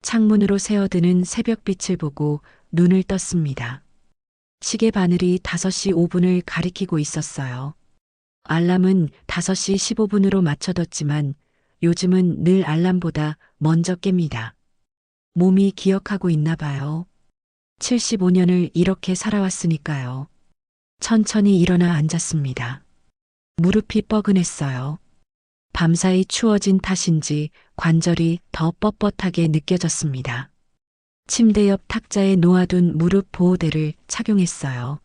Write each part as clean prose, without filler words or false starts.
창문으로 새어드는 새벽빛을 보고 눈을 떴습니다. 시계 바늘이 5시 5분을 가리키고 있었어요. 알람은 5시 15분으로 맞춰뒀지만 요즘은 늘 알람보다 먼저 깹니다. 몸이 기억하고 있나 봐요. 75년을 이렇게 살아왔으니까요. 천천히 일어나 앉았습니다. 무릎이 뻐근했어요. 밤사이 추워진 탓인지 관절이 더 뻣뻣하게 느껴졌습니다. 침대 옆 탁자에 놓아둔 무릎 보호대를 착용했어요.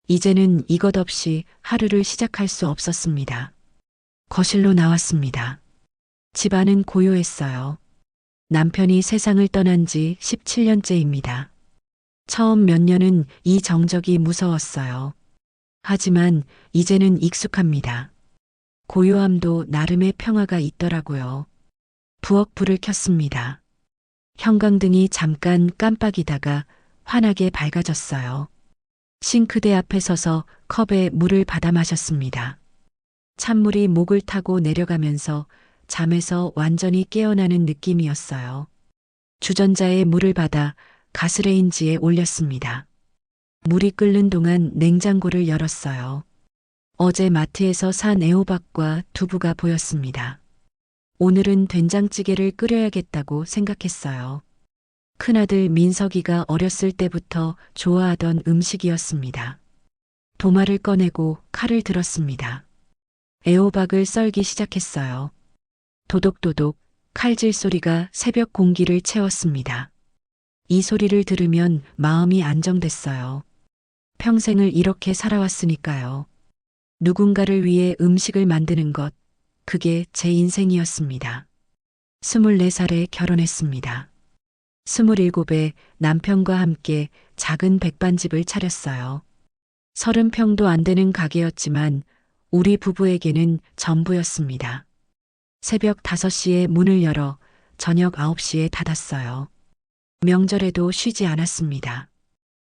이제는 이것 없이 하루를 시작할 수 없었습니다. 거실로 나왔습니다. 집안은 고요했어요. 남편이 세상을 떠난 지 17년째입니다. 처음 몇 년은 이 정적이 무서웠어요. 하지만 이제는 익숙합니다. 고요함도 나름의 평화가 있더라고요. 부엌 불을 켰습니다. 형광등이 잠깐 깜빡이다가 환하게 밝아졌어요. 싱크대 앞에 서서 컵에 물을 받아 마셨습니다. 찬물이 목을 타고 내려가면서 잠에서 완전히 깨어나는 느낌이었어요. 주전자에 물을 받아 가스레인지에 올렸습니다. 물이 끓는 동안 냉장고를 열었어요. 어제 마트에서 산 애호박과 두부가 보였습니다. 오늘은 된장찌개를 끓여야겠다고 생각했어요. 큰아들 민석이가 어렸을 때부터 좋아하던 음식이었습니다. 도마를 꺼내고 칼을 들었습니다. 애호박을 썰기 시작했어요. 도독도독 칼질 소리가 새벽 공기를 채웠습니다. 이 소리를 들으면 마음이 안정됐어요. 평생을 이렇게 살아왔으니까요. 누군가를 위해 음식을 만드는 것, 그게 제 인생이었습니다. 24살에 결혼했습니다. 27에 남편과 함께 작은 백반집을 차렸어요. 30평도 안 되는 가게였지만 우리 부부에게는 전부였습니다. 새벽 5시에 문을 열어 저녁 9시에 닫았어요. 명절에도 쉬지 않았습니다.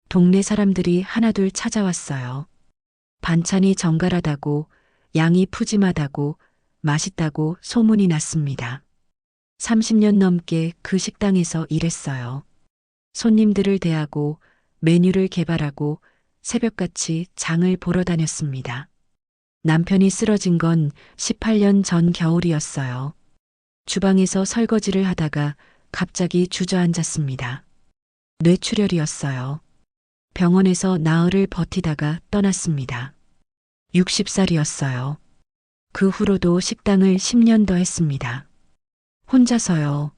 동네 사람들이 하나둘 찾아왔어요. 반찬이 정갈하다고, 양이 푸짐하다고, 맛있다고 소문이 났습니다. 30년 넘게 그 식당에서 일했어요. 손님들을 대하고 메뉴를 개발하고 새벽같이 장을 보러 다녔습니다. 남편이 쓰러진 건 18년 전 겨울이었어요. 주방에서 설거지를 하다가 갑자기 주저앉았습니다. 뇌출혈이었어요. 병원에서 나흘을 버티다가 떠났습니다. 60살이었어요. 그 후로도 식당을 10년 더 했습니다. 혼자서요.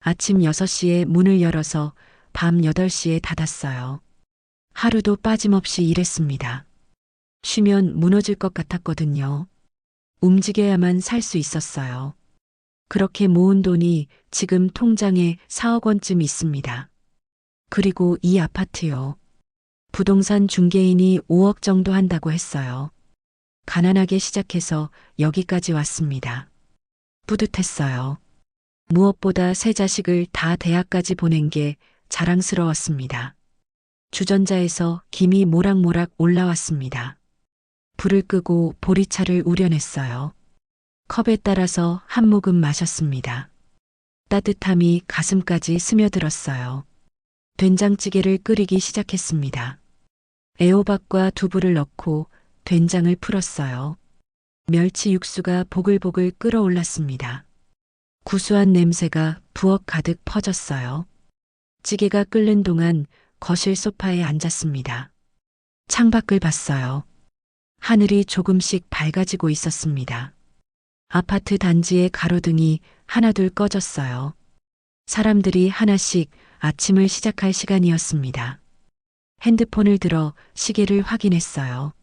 아침 6시에 문을 열어서 밤 8시에 닫았어요. 하루도 빠짐없이 일했습니다. 쉬면 무너질 것 같았거든요. 움직여야만 살 수 있었어요. 그렇게 모은 돈이 지금 통장에 4억 원쯤 있습니다. 그리고 이 아파트요. 부동산 중개인이 5억 정도 한다고 했어요. 가난하게 시작해서 여기까지 왔습니다. 뿌듯했어요. 무엇보다 세 자식을 다 대학까지 보낸 게 자랑스러웠습니다. 주전자에서 김이 모락모락 올라왔습니다. 불을 끄고 보리차를 우려냈어요. 컵에 따라서 한 모금 마셨습니다. 따뜻함이 가슴까지 스며들었어요. 된장찌개를 끓이기 시작했습니다. 애호박과 두부를 넣고 된장을 풀었어요. 멸치 육수가 보글보글 끓어올랐습니다. 구수한 냄새가 부엌 가득 퍼졌어요. 찌개가 끓는 동안 거실 소파에 앉았습니다. 창밖을 봤어요. 하늘이 조금씩 밝아지고 있었습니다. 아파트 단지의 가로등이 하나둘 꺼졌어요. 사람들이 하나씩 아침을 시작할 시간이었습니다. 핸드폰을 들어 시계를 확인했어요.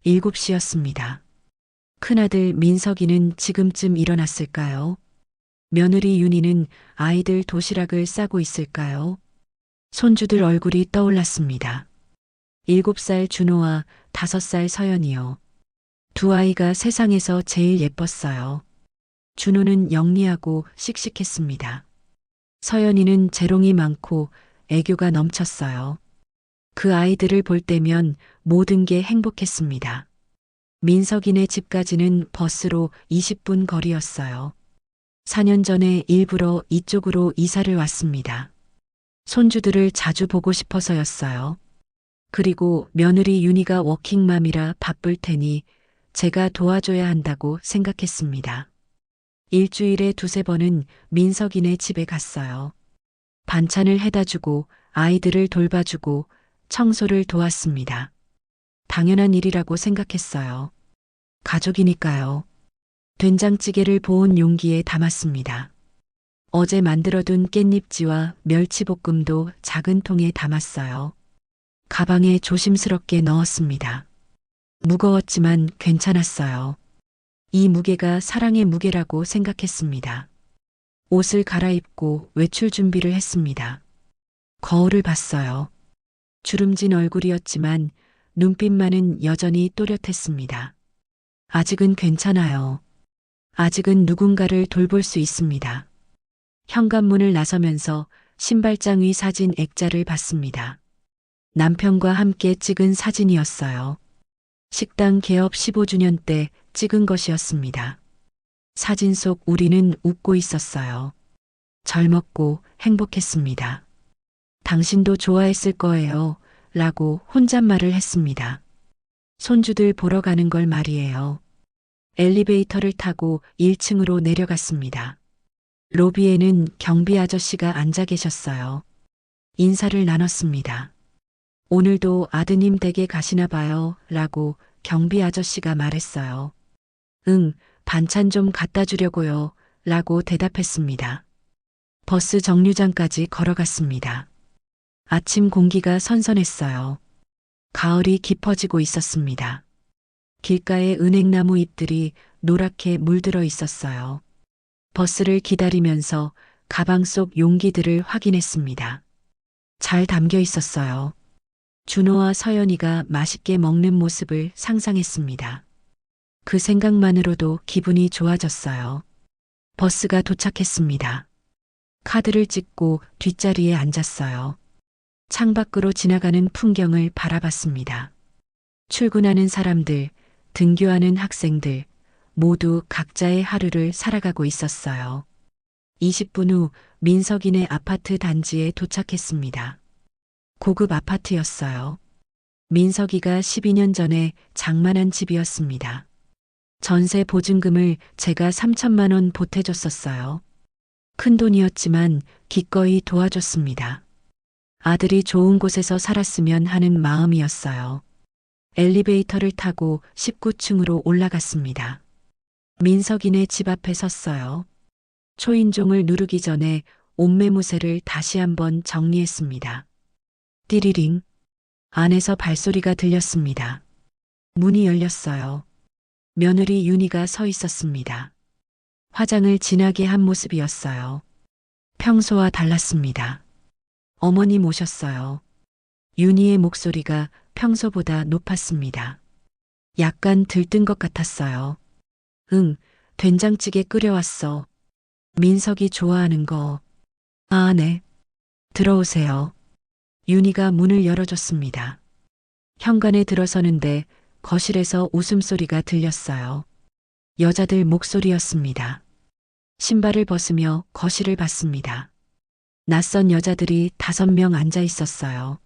7시였습니다. 큰아들 민석이는 지금쯤 일어났을까요? 며느리 윤희는 아이들 도시락을 싸고 있을까요? 손주들 얼굴이 떠올랐습니다. 7살 준호와 5살 서연이요. 두 아이가 세상에서 제일 예뻤어요. 준호는 영리하고 씩씩했습니다. 서연이는 재롱이 많고 애교가 넘쳤어요. 그 아이들을 볼 때면 모든 게 행복했습니다. 민석이네 집까지는 버스로 20분 거리였어요. 4년 전에 일부러 이쪽으로 이사를 왔습니다. 손주들을 자주 보고 싶어서였어요. 그리고 며느리 윤희가 워킹맘이라 바쁠 테니 제가 도와줘야 한다고 생각했습니다. 일주일에 두세 번은 민석이네 집에 갔어요. 반찬을 해다 주고 아이들을 돌봐주고 청소를 도왔습니다. 당연한 일이라고 생각했어요. 가족이니까요. 된장찌개를 보온 용기에 담았습니다. 어제 만들어둔 깻잎지와 멸치볶음도 작은 통에 담았어요. 가방에 조심스럽게 넣었습니다. 무거웠지만 괜찮았어요. 이 무게가 사랑의 무게라고 생각했습니다. 옷을 갈아입고 외출 준비를 했습니다. 거울을 봤어요. 주름진 얼굴이었지만 눈빛만은 여전히 또렷했습니다. 아직은 괜찮아요. 아직은 누군가를 돌볼 수 있습니다. 현관문을 나서면서 신발장 위 사진 액자를 봤습니다. 남편과 함께 찍은 사진이었어요. 식당 개업 15주년 때 찍은 것이었습니다. 사진 속 우리는 웃고 있었어요. 젊었고 행복했습니다. 당신도 좋아했을 거예요. 라고 혼잣말을 했습니다. 손주들 보러 가는 걸 말이에요. 엘리베이터를 타고 1층으로 내려갔습니다. 로비에는 경비 아저씨가 앉아 계셨어요. 인사를 나눴습니다. 오늘도 아드님 댁에 가시나 봐요. 라고 경비 아저씨가 말했어요. 응, 반찬 좀 갖다 주려고요. 라고 대답했습니다. 버스 정류장까지 걸어갔습니다. 아침 공기가 선선했어요. 가을이 깊어지고 있었습니다. 길가에 은행나무 잎들이 노랗게 물들어 있었어요. 버스를 기다리면서 가방 속 용기들을 확인했습니다. 잘 담겨 있었어요. 준호와 서연이가 맛있게 먹는 모습을 상상했습니다. 그 생각만으로도 기분이 좋아졌어요. 버스가 도착했습니다. 카드를 찍고 뒷자리에 앉았어요. 창밖으로 지나가는 풍경을 바라봤습니다. 출근하는 사람들, 등교하는 학생들, 모두 각자의 하루를 살아가고 있었어요. 20분 후 민석이네 아파트 단지에 도착했습니다. 고급 아파트였어요. 민석이가 12년 전에 장만한 집이었습니다. 전세 보증금을 제가 3천만 원 보태줬었어요. 큰 돈이었지만 기꺼이 도와줬습니다. 아들이 좋은 곳에서 살았으면 하는 마음이었어요. 엘리베이터를 타고 19층으로 올라갔습니다. 민석이네 집 앞에 섰어요. 초인종을 누르기 전에 옷매무새를 다시 한번 정리했습니다. 띠리링. 안에서 발소리가 들렸습니다. 문이 열렸어요. 며느리 윤희가 서 있었습니다. 화장을 진하게 한 모습이었어요. 평소와 달랐습니다. 어머님 오셨어요. 윤희의 목소리가 평소보다 높았습니다. 약간 들뜬 것 같았어요. 응, 된장찌개 끓여왔어. 민석이 좋아하는 거. 아, 네. 들어오세요. 윤희가 문을 열어줬습니다. 현관에 들어서는데 거실에서 웃음소리가 들렸어요. 여자들 목소리였습니다. 신발을 벗으며 거실을 봤습니다. 낯선 여자들이 5명 앉아 있었어요.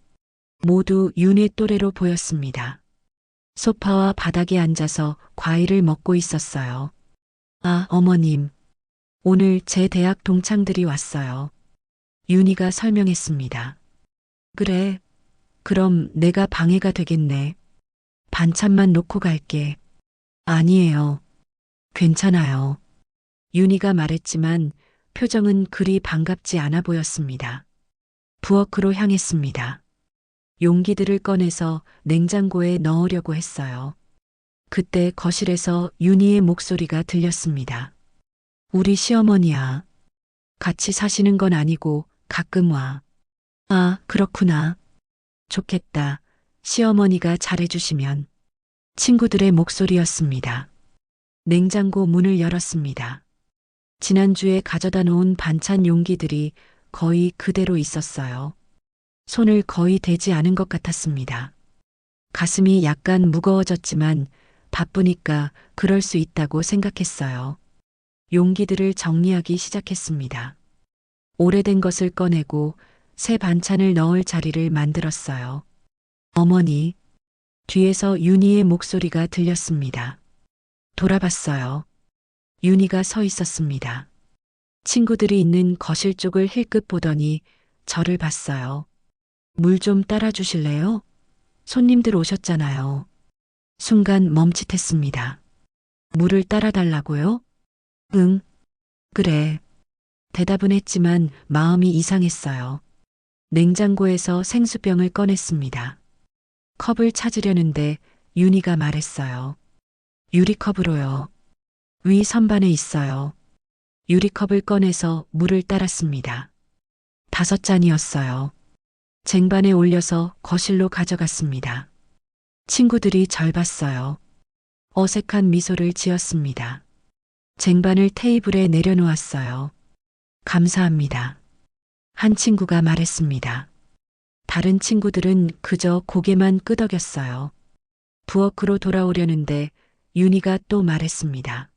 모두 윤희 또래로 보였습니다. 소파와 바닥에 앉아서 과일을 먹고 있었어요. 아, 어머님. 오늘 제 대학 동창들이 왔어요. 윤희가 설명했습니다. 그래. 그럼 내가 방해가 되겠네. 반찬만 놓고 갈게. 아니에요. 괜찮아요. 윤희가 말했지만 표정은 그리 반갑지 않아 보였습니다. 부엌으로 향했습니다. 용기들을 꺼내서 냉장고에 넣으려고 했어요. 그때 거실에서 윤희의 목소리가 들렸습니다. 우리 시어머니야. 같이 사시는 건 아니고 가끔 와. 아, 그렇구나. 좋겠다. 시어머니가 잘해주시면. 친구들의 목소리였습니다. 냉장고 문을 열었습니다. 지난주에 가져다 놓은 반찬 용기들이 거의 그대로 있었어요. 손을 거의 대지 않은 것 같았습니다. 가슴이 약간 무거워졌지만 바쁘니까 그럴 수 있다고 생각했어요. 용기들을 정리하기 시작했습니다. 오래된 것을 꺼내고 새 반찬을 넣을 자리를 만들었어요. 어머니, 뒤에서 윤희의 목소리가 들렸습니다. 돌아봤어요. 윤희가 서 있었습니다. 친구들이 있는 거실 쪽을 힐끗 보더니 저를 봤어요. 물 좀 따라 주실래요? 손님들 오셨잖아요. 순간 멈칫했습니다. 물을 따라 달라고요? 응, 그래. 대답은 했지만 마음이 이상했어요. 냉장고에서 생수병을 꺼냈습니다. 컵을 찾으려는데 윤희가 말했어요. 유리컵으로요. 위 선반에 있어요. 유리컵을 꺼내서 물을 따랐습니다. 5잔이었어요. 쟁반에 올려서 거실로 가져갔습니다. 친구들이 절 봤어요. 어색한 미소를 지었습니다. 쟁반을 테이블에 내려놓았어요. 감사합니다. 한 친구가 말했습니다. 다른 친구들은 그저 고개만 끄덕였어요. 부엌으로 돌아오려는데 윤희가 또 말했습니다.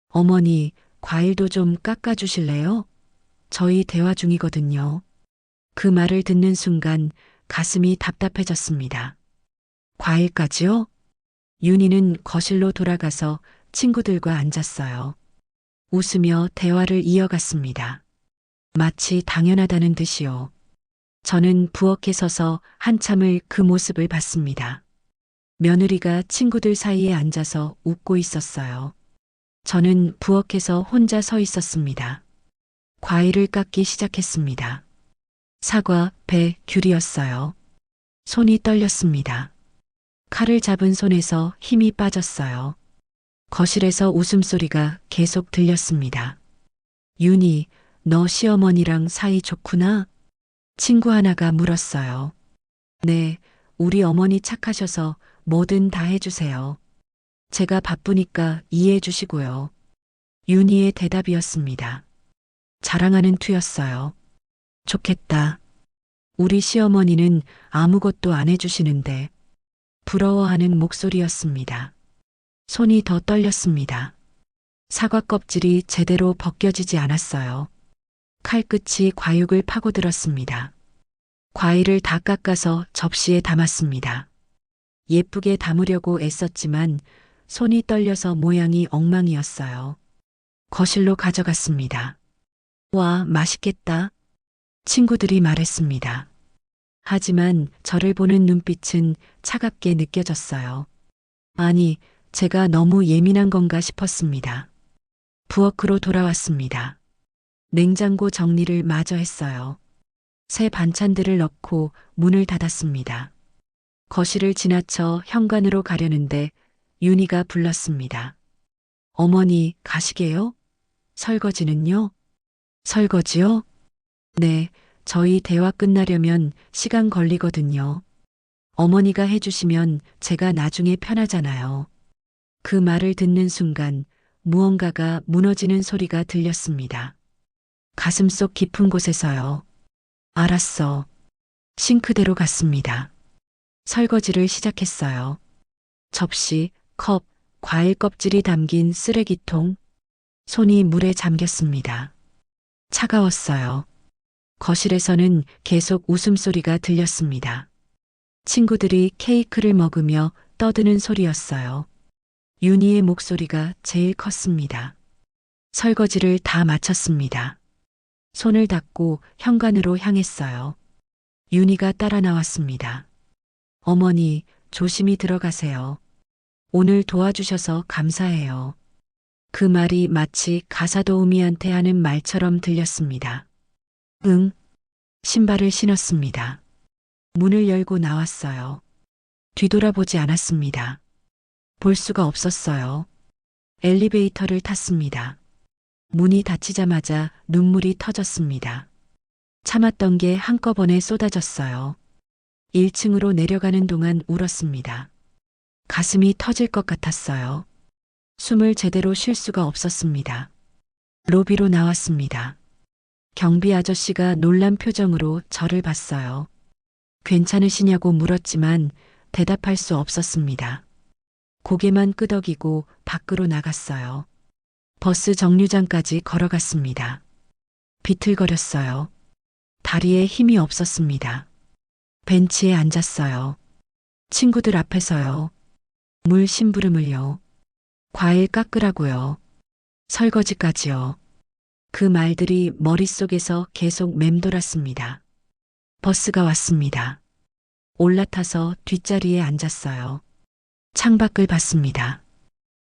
어머니, 과일도 좀 깎아주실래요? 저희 대화 중이거든요. 그 말을 듣는 순간 가슴이 답답해졌습니다. 과일까지요? 윤희는 거실로 돌아가서 친구들과 앉았어요. 웃으며 대화를 이어갔습니다. 마치 당연하다는 듯이요. 저는 부엌에 서서 한참을 그 모습을 봤습니다. 며느리가 친구들 사이에 앉아서 웃고 있었어요. 저는 부엌에서 혼자 서 있었습니다. 과일을 깎기 시작했습니다. 사과, 배, 귤이었어요. 손이 떨렸습니다. 칼을 잡은 손에서 힘이 빠졌어요. 거실에서 웃음소리가 계속 들렸습니다. 윤희, 너 시어머니랑 사이 좋구나? 친구 하나가 물었어요. 네, 우리 어머니 착하셔서 뭐든 다 해주세요. 제가 바쁘니까 이해해 주시고요. 윤희의 대답이었습니다. 자랑하는 투였어요. 좋겠다. 우리 시어머니는 아무것도 안 해주시는데 부러워하는 목소리였습니다. 손이 더 떨렸습니다. 사과 껍질이 제대로 벗겨지지 않았어요. 칼끝이 과육을 파고들었습니다. 과일을 다 깎아서 접시에 담았습니다. 예쁘게 담으려고 애썼지만 손이 떨려서 모양이 엉망이었어요. 거실로 가져갔습니다. 와, 맛있겠다. 친구들이 말했습니다. 하지만 저를 보는 눈빛은 차갑게 느껴졌어요. 아니, 제가 너무 예민한 건가 싶었습니다. 부엌으로 돌아왔습니다. 냉장고 정리를 마저 했어요. 새 반찬들을 넣고 문을 닫았습니다. 거실을 지나쳐 현관으로 가려는데 윤희가 불렀습니다. 어머니, 가시게요? 설거지는요? 설거지요? 네, 저희 대화 끝나려면 시간 걸리거든요. 어머니가 해주시면 제가 나중에 편하잖아요. 그 말을 듣는 순간 무언가가 무너지는 소리가 들렸습니다. 가슴속 깊은 곳에서요. 알았어. 싱크대로 갔습니다. 설거지를 시작했어요. 접시, 컵, 과일 껍질이 담긴 쓰레기통. 손이 물에 잠겼습니다. 차가웠어요. 거실에서는 계속 웃음소리가 들렸습니다. 친구들이 케이크를 먹으며 떠드는 소리였어요. 윤희의 목소리가 제일 컸습니다. 설거지를 다 마쳤습니다. 손을 닦고 현관으로 향했어요. 윤희가 따라 나왔습니다. 어머니, 조심히 들어가세요. 오늘 도와주셔서 감사해요. 그 말이 마치 가사도우미한테 하는 말처럼 들렸습니다. 응. 신발을 신었습니다. 문을 열고 나왔어요. 뒤돌아보지 않았습니다. 볼 수가 없었어요. 엘리베이터를 탔습니다. 문이 닫히자마자 눈물이 터졌습니다. 참았던 게 한꺼번에 쏟아졌어요. 1층으로 내려가는 동안 울었습니다. 가슴이 터질 것 같았어요. 숨을 제대로 쉴 수가 없었습니다. 로비로 나왔습니다. 경비 아저씨가 놀란 표정으로 저를 봤어요. 괜찮으시냐고 물었지만 대답할 수 없었습니다. 고개만 끄덕이고 밖으로 나갔어요. 버스 정류장까지 걸어갔습니다. 비틀거렸어요. 다리에 힘이 없었습니다. 벤치에 앉았어요. 친구들 앞에서요. 물 심부름을요. 과일 깎으라고요. 설거지까지요. 그 말들이 머릿속에서 계속 맴돌았습니다. 버스가 왔습니다. 올라타서 뒷자리에 앉았어요. 창밖을 봤습니다.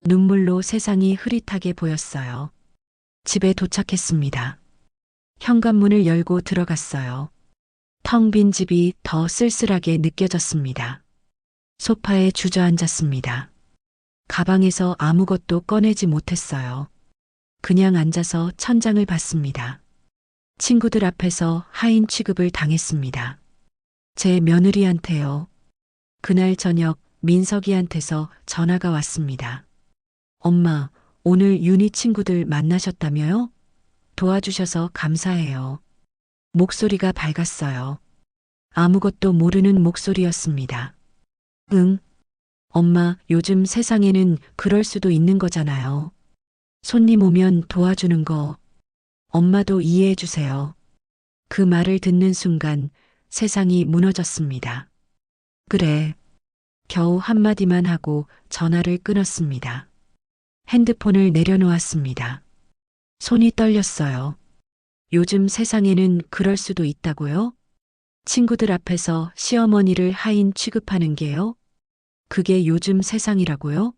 눈물로 세상이 흐릿하게 보였어요. 집에 도착했습니다. 현관문을 열고 들어갔어요. 텅 빈 집이 더 쓸쓸하게 느껴졌습니다. 소파에 주저앉았습니다. 가방에서 아무것도 꺼내지 못했어요. 그냥 앉아서 천장을 봤습니다. 친구들 앞에서 하인 취급을 당했습니다. 제 며느리한테요. 그날 저녁 민석이한테서 전화가 왔습니다. 엄마, 오늘 윤희 친구들 만나셨다며요? 도와주셔서 감사해요. 목소리가 밝았어요. 아무것도 모르는 목소리였습니다. 응. 엄마, 요즘 세상에는 그럴 수도 있는 거잖아요. 손님 오면 도와주는 거. 엄마도 이해해 주세요. 그 말을 듣는 순간 세상이 무너졌습니다. 그래. 겨우 한마디만 하고 전화를 끊었습니다. 핸드폰을 내려놓았습니다. 손이 떨렸어요. 요즘 세상에는 그럴 수도 있다고요? 친구들 앞에서 시어머니를 하인 취급하는 게요? 그게 요즘 세상이라고요?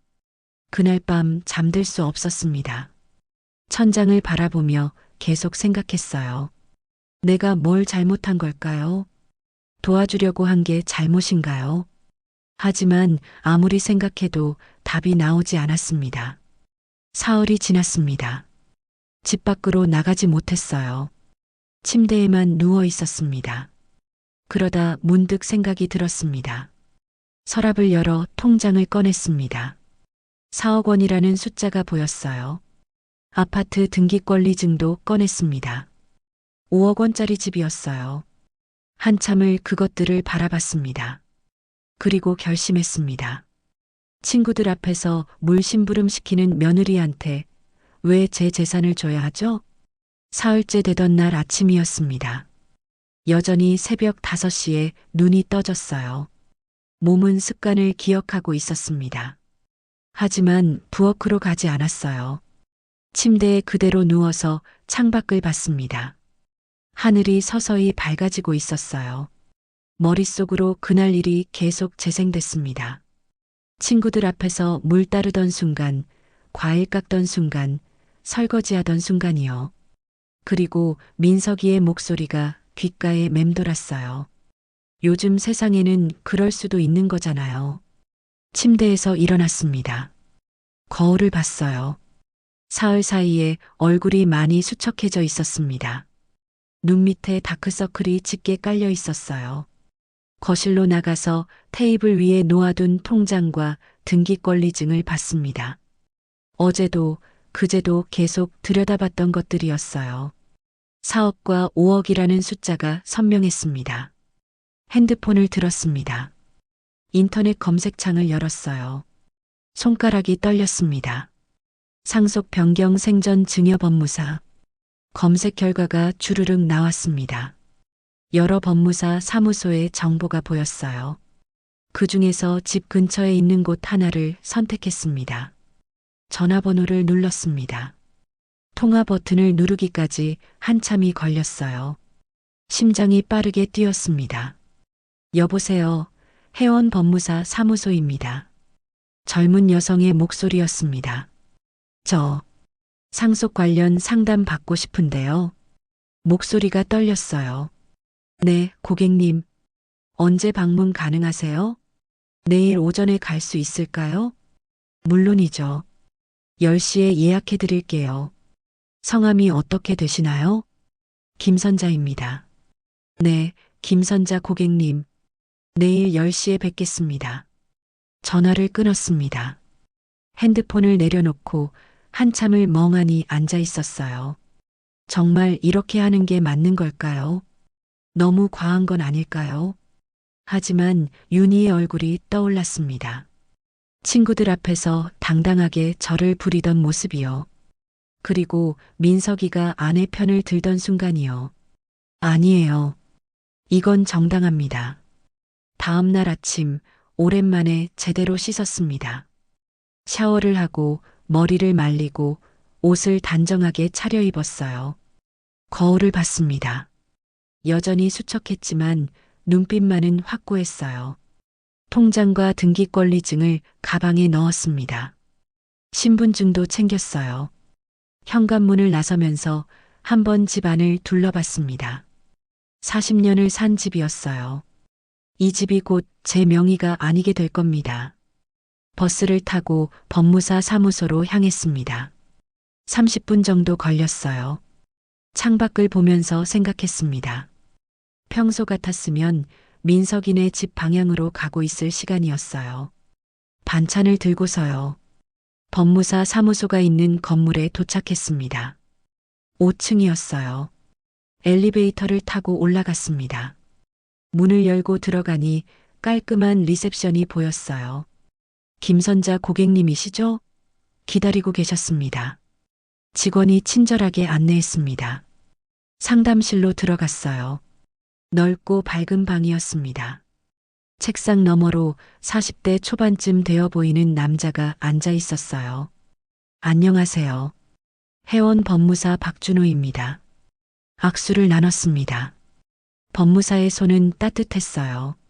그날 밤 잠들 수 없었습니다. 천장을 바라보며 계속 생각했어요. 내가 뭘 잘못한 걸까요? 도와주려고 한 게 잘못인가요? 하지만 아무리 생각해도 답이 나오지 않았습니다. 사흘이 지났습니다. 집 밖으로 나가지 못했어요. 침대에만 누워 있었습니다. 그러다 문득 생각이 들었습니다. 서랍을 열어 통장을 꺼냈습니다. 4억 원이라는 숫자가 보였어요. 아파트 등기권리증도 꺼냈습니다. 5억 원짜리 집이었어요. 한참을 그것들을 바라봤습니다. 그리고 결심했습니다. 친구들 앞에서 물심부름 시키는 며느리한테 왜 제 재산을 줘야 하죠? 사흘째 되던 날 아침이었습니다. 여전히 새벽 5시에 눈이 떠졌어요. 몸은 습관을 기억하고 있었습니다. 하지만 부엌으로 가지 않았어요. 침대에 그대로 누워서 창밖을 봤습니다. 하늘이 서서히 밝아지고 있었어요. 머릿속으로 그날 일이 계속 재생됐습니다. 친구들 앞에서 물 따르던 순간, 과일 깎던 순간, 설거지하던 순간이요. 그리고 민석이의 목소리가 귓가에 맴돌았어요. 요즘 세상에는 그럴 수도 있는 거잖아요. 침대에서 일어났습니다. 거울을 봤어요. 사흘 사이에 얼굴이 많이 수척해져 있었습니다. 눈 밑에 다크서클이 짙게 깔려 있었어요. 거실로 나가서 테이블 위에 놓아둔 통장과 등기권리증을 봤습니다. 어제도 그제도 계속 들여다봤던 것들이었어요. 4억과 5억이라는 숫자가 선명했습니다. 핸드폰을 들었습니다. 인터넷 검색창을 열었어요. 손가락이 떨렸습니다. 상속 변경 생전 증여법무사. 검색 결과가 주르륵 나왔습니다. 여러 법무사 사무소의 정보가 보였어요. 그 중에서 집 근처에 있는 곳 하나를 선택했습니다. 전화번호를 눌렀습니다. 통화 버튼을 누르기까지 한참이 걸렸어요. 심장이 빠르게 뛰었습니다. 여보세요. 해원 법무사 사무소입니다. 젊은 여성의 목소리였습니다. 저 상속 관련 상담 받고 싶은데요. 목소리가 떨렸어요. 네, 고객님. 언제 방문 가능하세요? 내일 오전에 갈 수 있을까요? 물론이죠. 10시에 예약해 드릴게요. 성함이 어떻게 되시나요? 김선자입니다. 네, 김선자 고객님. 내일 10시에 뵙겠습니다. 전화를 끊었습니다. 핸드폰을 내려놓고 한참을 멍하니 앉아 있었어요. 정말 이렇게 하는 게 맞는 걸까요? 너무 과한 건 아닐까요? 하지만 윤희의 얼굴이 떠올랐습니다. 친구들 앞에서 당당하게 저를 부리던 모습이요. 그리고 민석이가 아내 편을 들던 순간이요. 아니에요. 이건 정당합니다. 다음 날 아침 오랜만에 제대로 씻었습니다. 샤워를 하고 머리를 말리고 옷을 단정하게 차려입었어요. 거울을 봤습니다. 여전히 수척했지만 눈빛만은 확고했어요. 통장과 등기권리증을 가방에 넣었습니다. 신분증도 챙겼어요. 현관문을 나서면서 한번 집 안을 둘러봤습니다. 40년을 산 집이었어요. 이 집이 곧 제 명의가 아니게 될 겁니다. 버스를 타고 법무사 사무소로 향했습니다. 30분 정도 걸렸어요. 창밖을 보면서 생각했습니다. 평소 같았으면 민석이네 집 방향으로 가고 있을 시간이었어요. 반찬을 들고서요. 법무사 사무소가 있는 건물에 도착했습니다. 5층이었어요. 엘리베이터를 타고 올라갔습니다. 문을 열고 들어가니 깔끔한 리셉션이 보였어요. 김선자 고객님이시죠? 기다리고 계셨습니다. 직원이 친절하게 안내했습니다. 상담실로 들어갔어요. 넓고 밝은 방이었습니다. 책상 너머로 40대 초반쯤 되어 보이는 남자가 앉아 있었어요. 안녕하세요. 해원 법무사 박준호입니다. 악수를 나눴습니다. 법무사의 손은 따뜻했어요.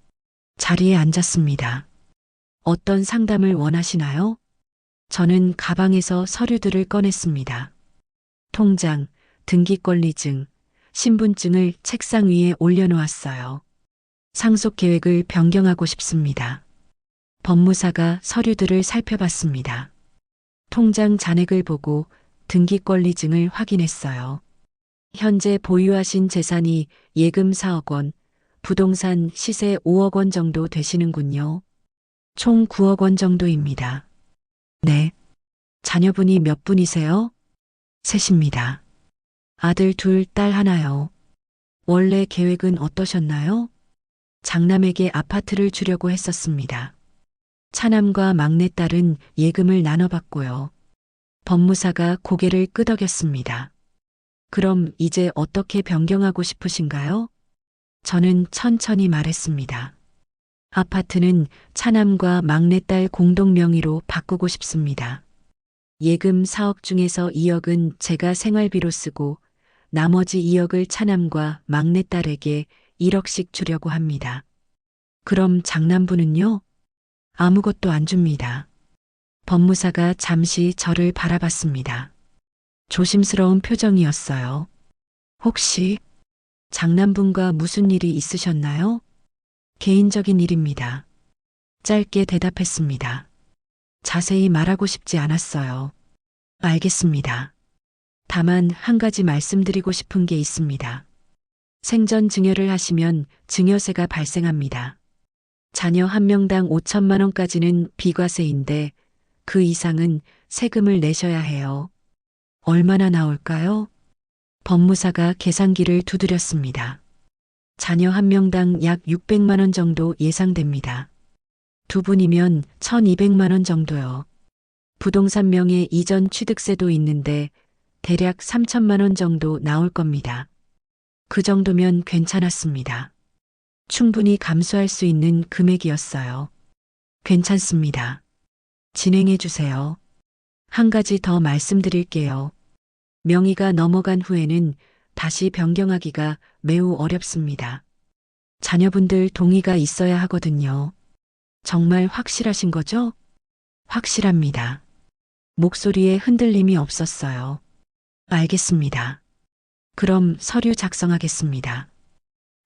자리에 앉았습니다. 어떤 상담을 원하시나요? 저는 가방에서 서류들을 꺼냈습니다. 통장, 등기권리증, 신분증을 책상 위에 올려놓았어요. 상속 계획을 변경하고 싶습니다. 법무사가 서류들을 살펴봤습니다. 통장 잔액을 보고 등기권리증을 확인했어요. 현재 보유하신 재산이 예금 4억 원, 부동산 시세 5억 원 정도 되시는군요. 총 9억 원 정도입니다. 네. 자녀분이 몇 분이세요? 셋입니다. 아들 둘, 딸 하나요. 원래 계획은 어떠셨나요? 장남에게 아파트를 주려고 했었습니다. 차남과 막내딸은 예금을 나눠받고요. 법무사가 고개를 끄덕였습니다. 그럼 이제 어떻게 변경하고 싶으신가요? 저는 천천히 말했습니다. 아파트는 차남과 막내딸 공동 명의로 바꾸고 싶습니다. 예금 4억 중에서 2억은 제가 생활비로 쓰고 나머지 2억을 차남과 막내딸에게 1억씩 주려고 합니다. 그럼 장남분은요? 아무것도 안 줍니다. 법무사가 잠시 저를 바라봤습니다. 조심스러운 표정이었어요. 혹시 장남분과 무슨 일이 있으셨나요? 개인적인 일입니다. 짧게 대답했습니다. 자세히 말하고 싶지 않았어요. 알겠습니다. 다만 한 가지 말씀드리고 싶은 게 있습니다. 생전 증여를 하시면 증여세가 발생합니다. 자녀 한 명당 5천만 원까지는 비과세인데 그 이상은 세금을 내셔야 해요. 얼마나 나올까요? 법무사가 계산기를 두드렸습니다. 자녀 한 명당 약 600만 원 정도 예상됩니다. 두 분이면 1,200만 원 정도요. 부동산 명의 이전 취득세도 있는데 대략 3천만 원 정도 나올 겁니다. 그 정도면 괜찮았습니다. 충분히 감수할 수 있는 금액이었어요. 괜찮습니다. 진행해 주세요. 한 가지 더 말씀드릴게요. 명의가 넘어간 후에는 다시 변경하기가 매우 어렵습니다. 자녀분들 동의가 있어야 하거든요. 정말 확실하신 거죠? 확실합니다. 목소리에 흔들림이 없었어요. 알겠습니다. 그럼 서류 작성하겠습니다.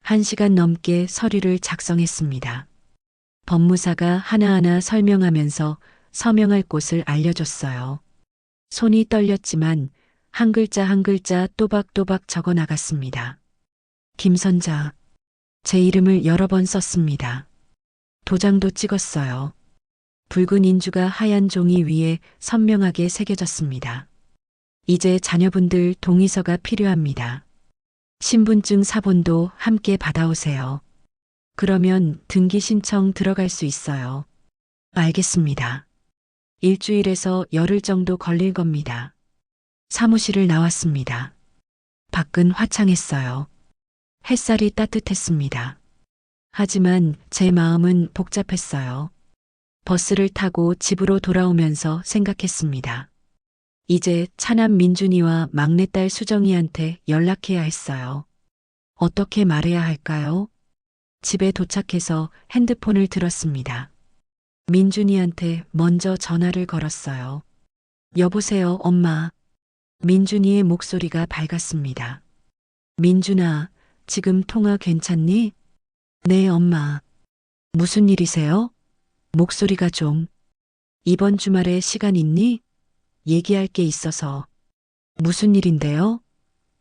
1시간 넘게 서류를 작성했습니다. 법무사가 하나하나 설명하면서 서명할 곳을 알려줬어요. 손이 떨렸지만 한 글자 한 글자 또박또박 적어 나갔습니다. 김선자. 제 이름을 여러 번 썼습니다. 도장도 찍었어요. 붉은 인주가 하얀 종이 위에 선명하게 새겨졌습니다. 이제 자녀분들 동의서가 필요합니다. 신분증 사본도 함께 받아오세요. 그러면 등기 신청 들어갈 수 있어요. 알겠습니다. 일주일에서 열흘 정도 걸릴 겁니다. 사무실을 나왔습니다. 밖은 화창했어요. 햇살이 따뜻했습니다. 하지만 제 마음은 복잡했어요. 버스를 타고 집으로 돌아오면서 생각했습니다. 이제 차남 민준이와 막내딸 수정이한테 연락해야 했어요. 어떻게 말해야 할까요? 집에 도착해서 핸드폰을 들었습니다. 민준이한테 먼저 전화를 걸었어요. 여보세요, 엄마. 민준이의 목소리가 밝았습니다. 민준아, 지금 통화 괜찮니? 네, 엄마. 무슨 일이세요? 목소리가 좀. 이번 주말에 시간 있니? 얘기할 게 있어서. 무슨 일인데요?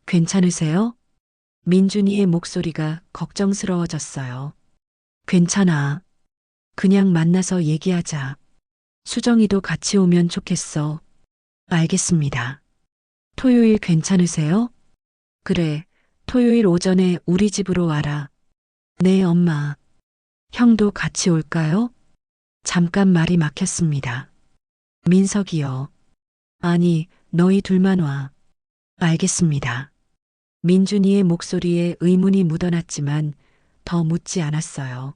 괜찮으세요? 민준이의 목소리가 걱정스러워졌어요. 괜찮아. 그냥 만나서 얘기하자. 수정이도 같이 오면 좋겠어. 알겠습니다. 토요일 괜찮으세요? 그래, 토요일 오전에 우리 집으로 와라. 네, 엄마. 형도 같이 올까요? 잠깐 말이 막혔습니다. 민석이요. 아니, 너희 둘만 와. 알겠습니다. 민준이의 목소리에 의문이 묻어났지만 더 묻지 않았어요.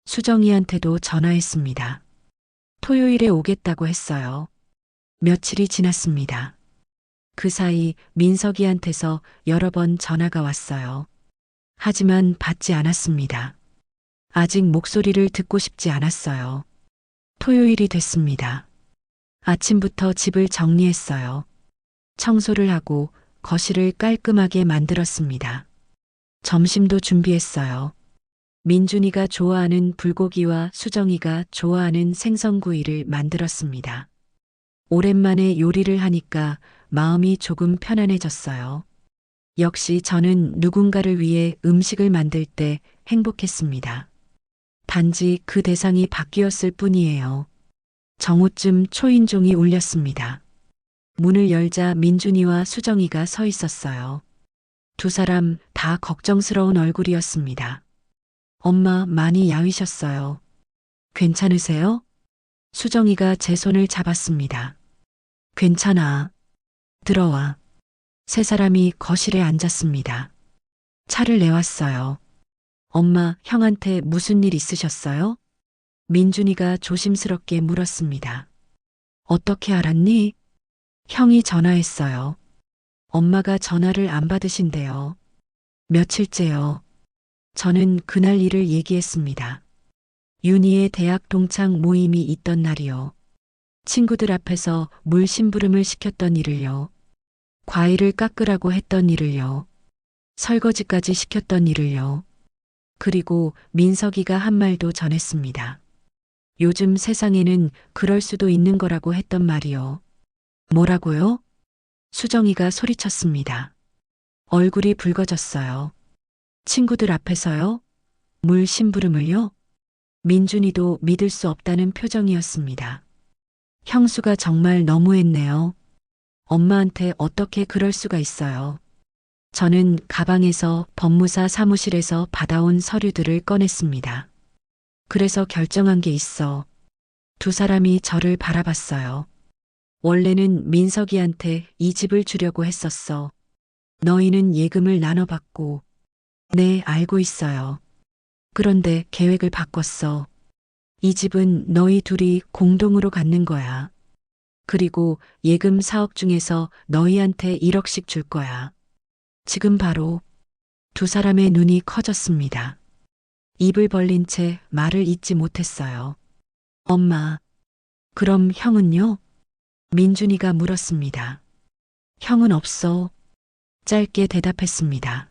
수정이한테도 전화했습니다. 토요일에 오겠다고 했어요. 며칠이 지났습니다. 그 사이 민석이한테서 여러 번 전화가 왔어요. 하지만 받지 않았습니다. 아직 목소리를 듣고 싶지 않았어요. 토요일이 됐습니다. 아침부터 집을 정리했어요. 청소를 하고 거실을 깔끔하게 만들었습니다. 점심도 준비했어요. 민준이가 좋아하는 불고기와 수정이가 좋아하는 생선구이를 만들었습니다. 오랜만에 요리를 하니까 마음이 조금 편안해졌어요. 역시 저는 누군가를 위해 음식을 만들 때 행복했습니다. 단지 그 대상이 바뀌었을 뿐이에요. 정오쯤 초인종이 울렸습니다. 문을 열자 민준이와 수정이가 서 있었어요. 두 사람 다 걱정스러운 얼굴이었습니다. 엄마 많이 야위셨어요. 괜찮으세요? 수정이가 제 손을 잡았습니다. 괜찮아. 들어와. 세 사람이 거실에 앉았습니다. 차를 내왔어요. 엄마, 형한테 무슨 일 있으셨어요? 민준이가 조심스럽게 물었습니다. 어떻게 알았니? 형이 전화했어요. 엄마가 전화를 안 받으신대요. 며칠째요. 저는 그날 일을 얘기했습니다. 윤희의 대학 동창 모임이 있던 날이요. 친구들 앞에서 물 심부름을 시켰던 일을요. 과일을 깎으라고 했던 일을요. 설거지까지 시켰던 일을요. 그리고 민석이가 한 말도 전했습니다. 요즘 세상에는 그럴 수도 있는 거라고 했던 말이요. 뭐라고요? 수정이가 소리쳤습니다. 얼굴이 붉어졌어요. 친구들 앞에서요? 물 심부름을요? 민준이도 믿을 수 없다는 표정이었습니다. 형수가 정말 너무했네요. 엄마한테 어떻게 그럴 수가 있어요. 저는 가방에서 법무사 사무실에서 받아온 서류들을 꺼냈습니다. 그래서 결정한 게 있어. 두 사람이 저를 바라봤어요. 원래는 민석이한테 이 집을 주려고 했었어. 너희는 예금을 나눠받고. 네, 알고 있어요. 그런데 계획을 바꿨어. 이 집은 너희 둘이 공동으로 갖는 거야. 그리고 예금 4억 중에서 너희한테 1억씩 줄 거야. 지금 바로. 두 사람의 눈이 커졌습니다. 입을 벌린 채 말을 잇지 못했어요. 엄마, 그럼 형은요? 민준이가 물었습니다. 형은 없어. 짧게 대답했습니다.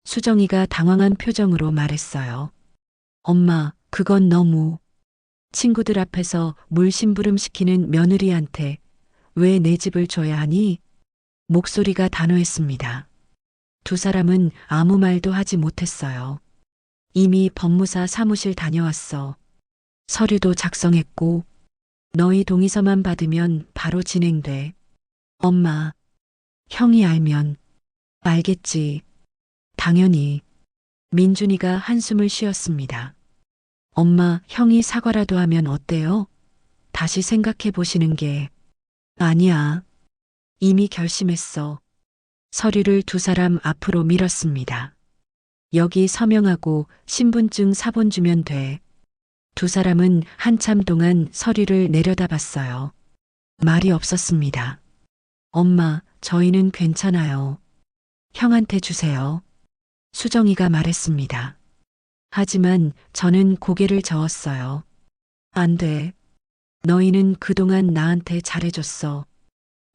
수정이가 당황한 표정으로 말했어요. 엄마, 그건 너무. 친구들 앞에서 물 심부름 시키는 며느리한테 왜 내 집을 줘야 하니? 목소리가 단호했습니다. 두 사람은 아무 말도 하지 못했어요. 이미 법무사 사무실 다녀왔어. 서류도 작성했고, 너희 동의서만 받으면 바로 진행돼. 엄마, 형이 알면. 알겠지. 당연히. 민준이가 한숨을 쉬었습니다. 엄마, 형이 사과라도 하면 어때요? 다시 생각해 보시는 게. 아니야. 이미 결심했어. 서류를 두 사람 앞으로 밀었습니다. 여기 서명하고 신분증 사본 주면 돼. 두 사람은 한참 동안 서류를 내려다봤어요. 말이 없었습니다. 엄마, 저희는 괜찮아요. 형한테 주세요. 수정이가 말했습니다. 하지만 저는 고개를 저었어요. 안 돼. 너희는 그동안 나한테 잘해줬어.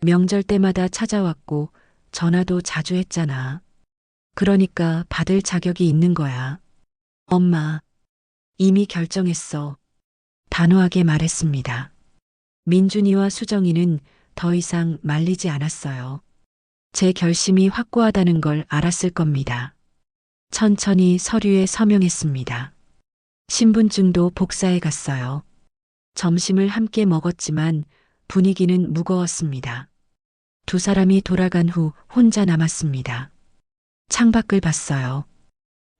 명절 때마다 찾아왔고 전화도 자주 했잖아. 그러니까 받을 자격이 있는 거야. 엄마, 이미 결정했어. 단호하게 말했습니다. 민준이와 수정이는 더 이상 말리지 않았어요. 제 결심이 확고하다는 걸 알았을 겁니다. 천천히 서류에 서명했습니다. 신분증도 복사해 갔어요. 점심을 함께 먹었지만 분위기는 무거웠습니다. 두 사람이 돌아간 후 혼자 남았습니다. 창밖을 봤어요.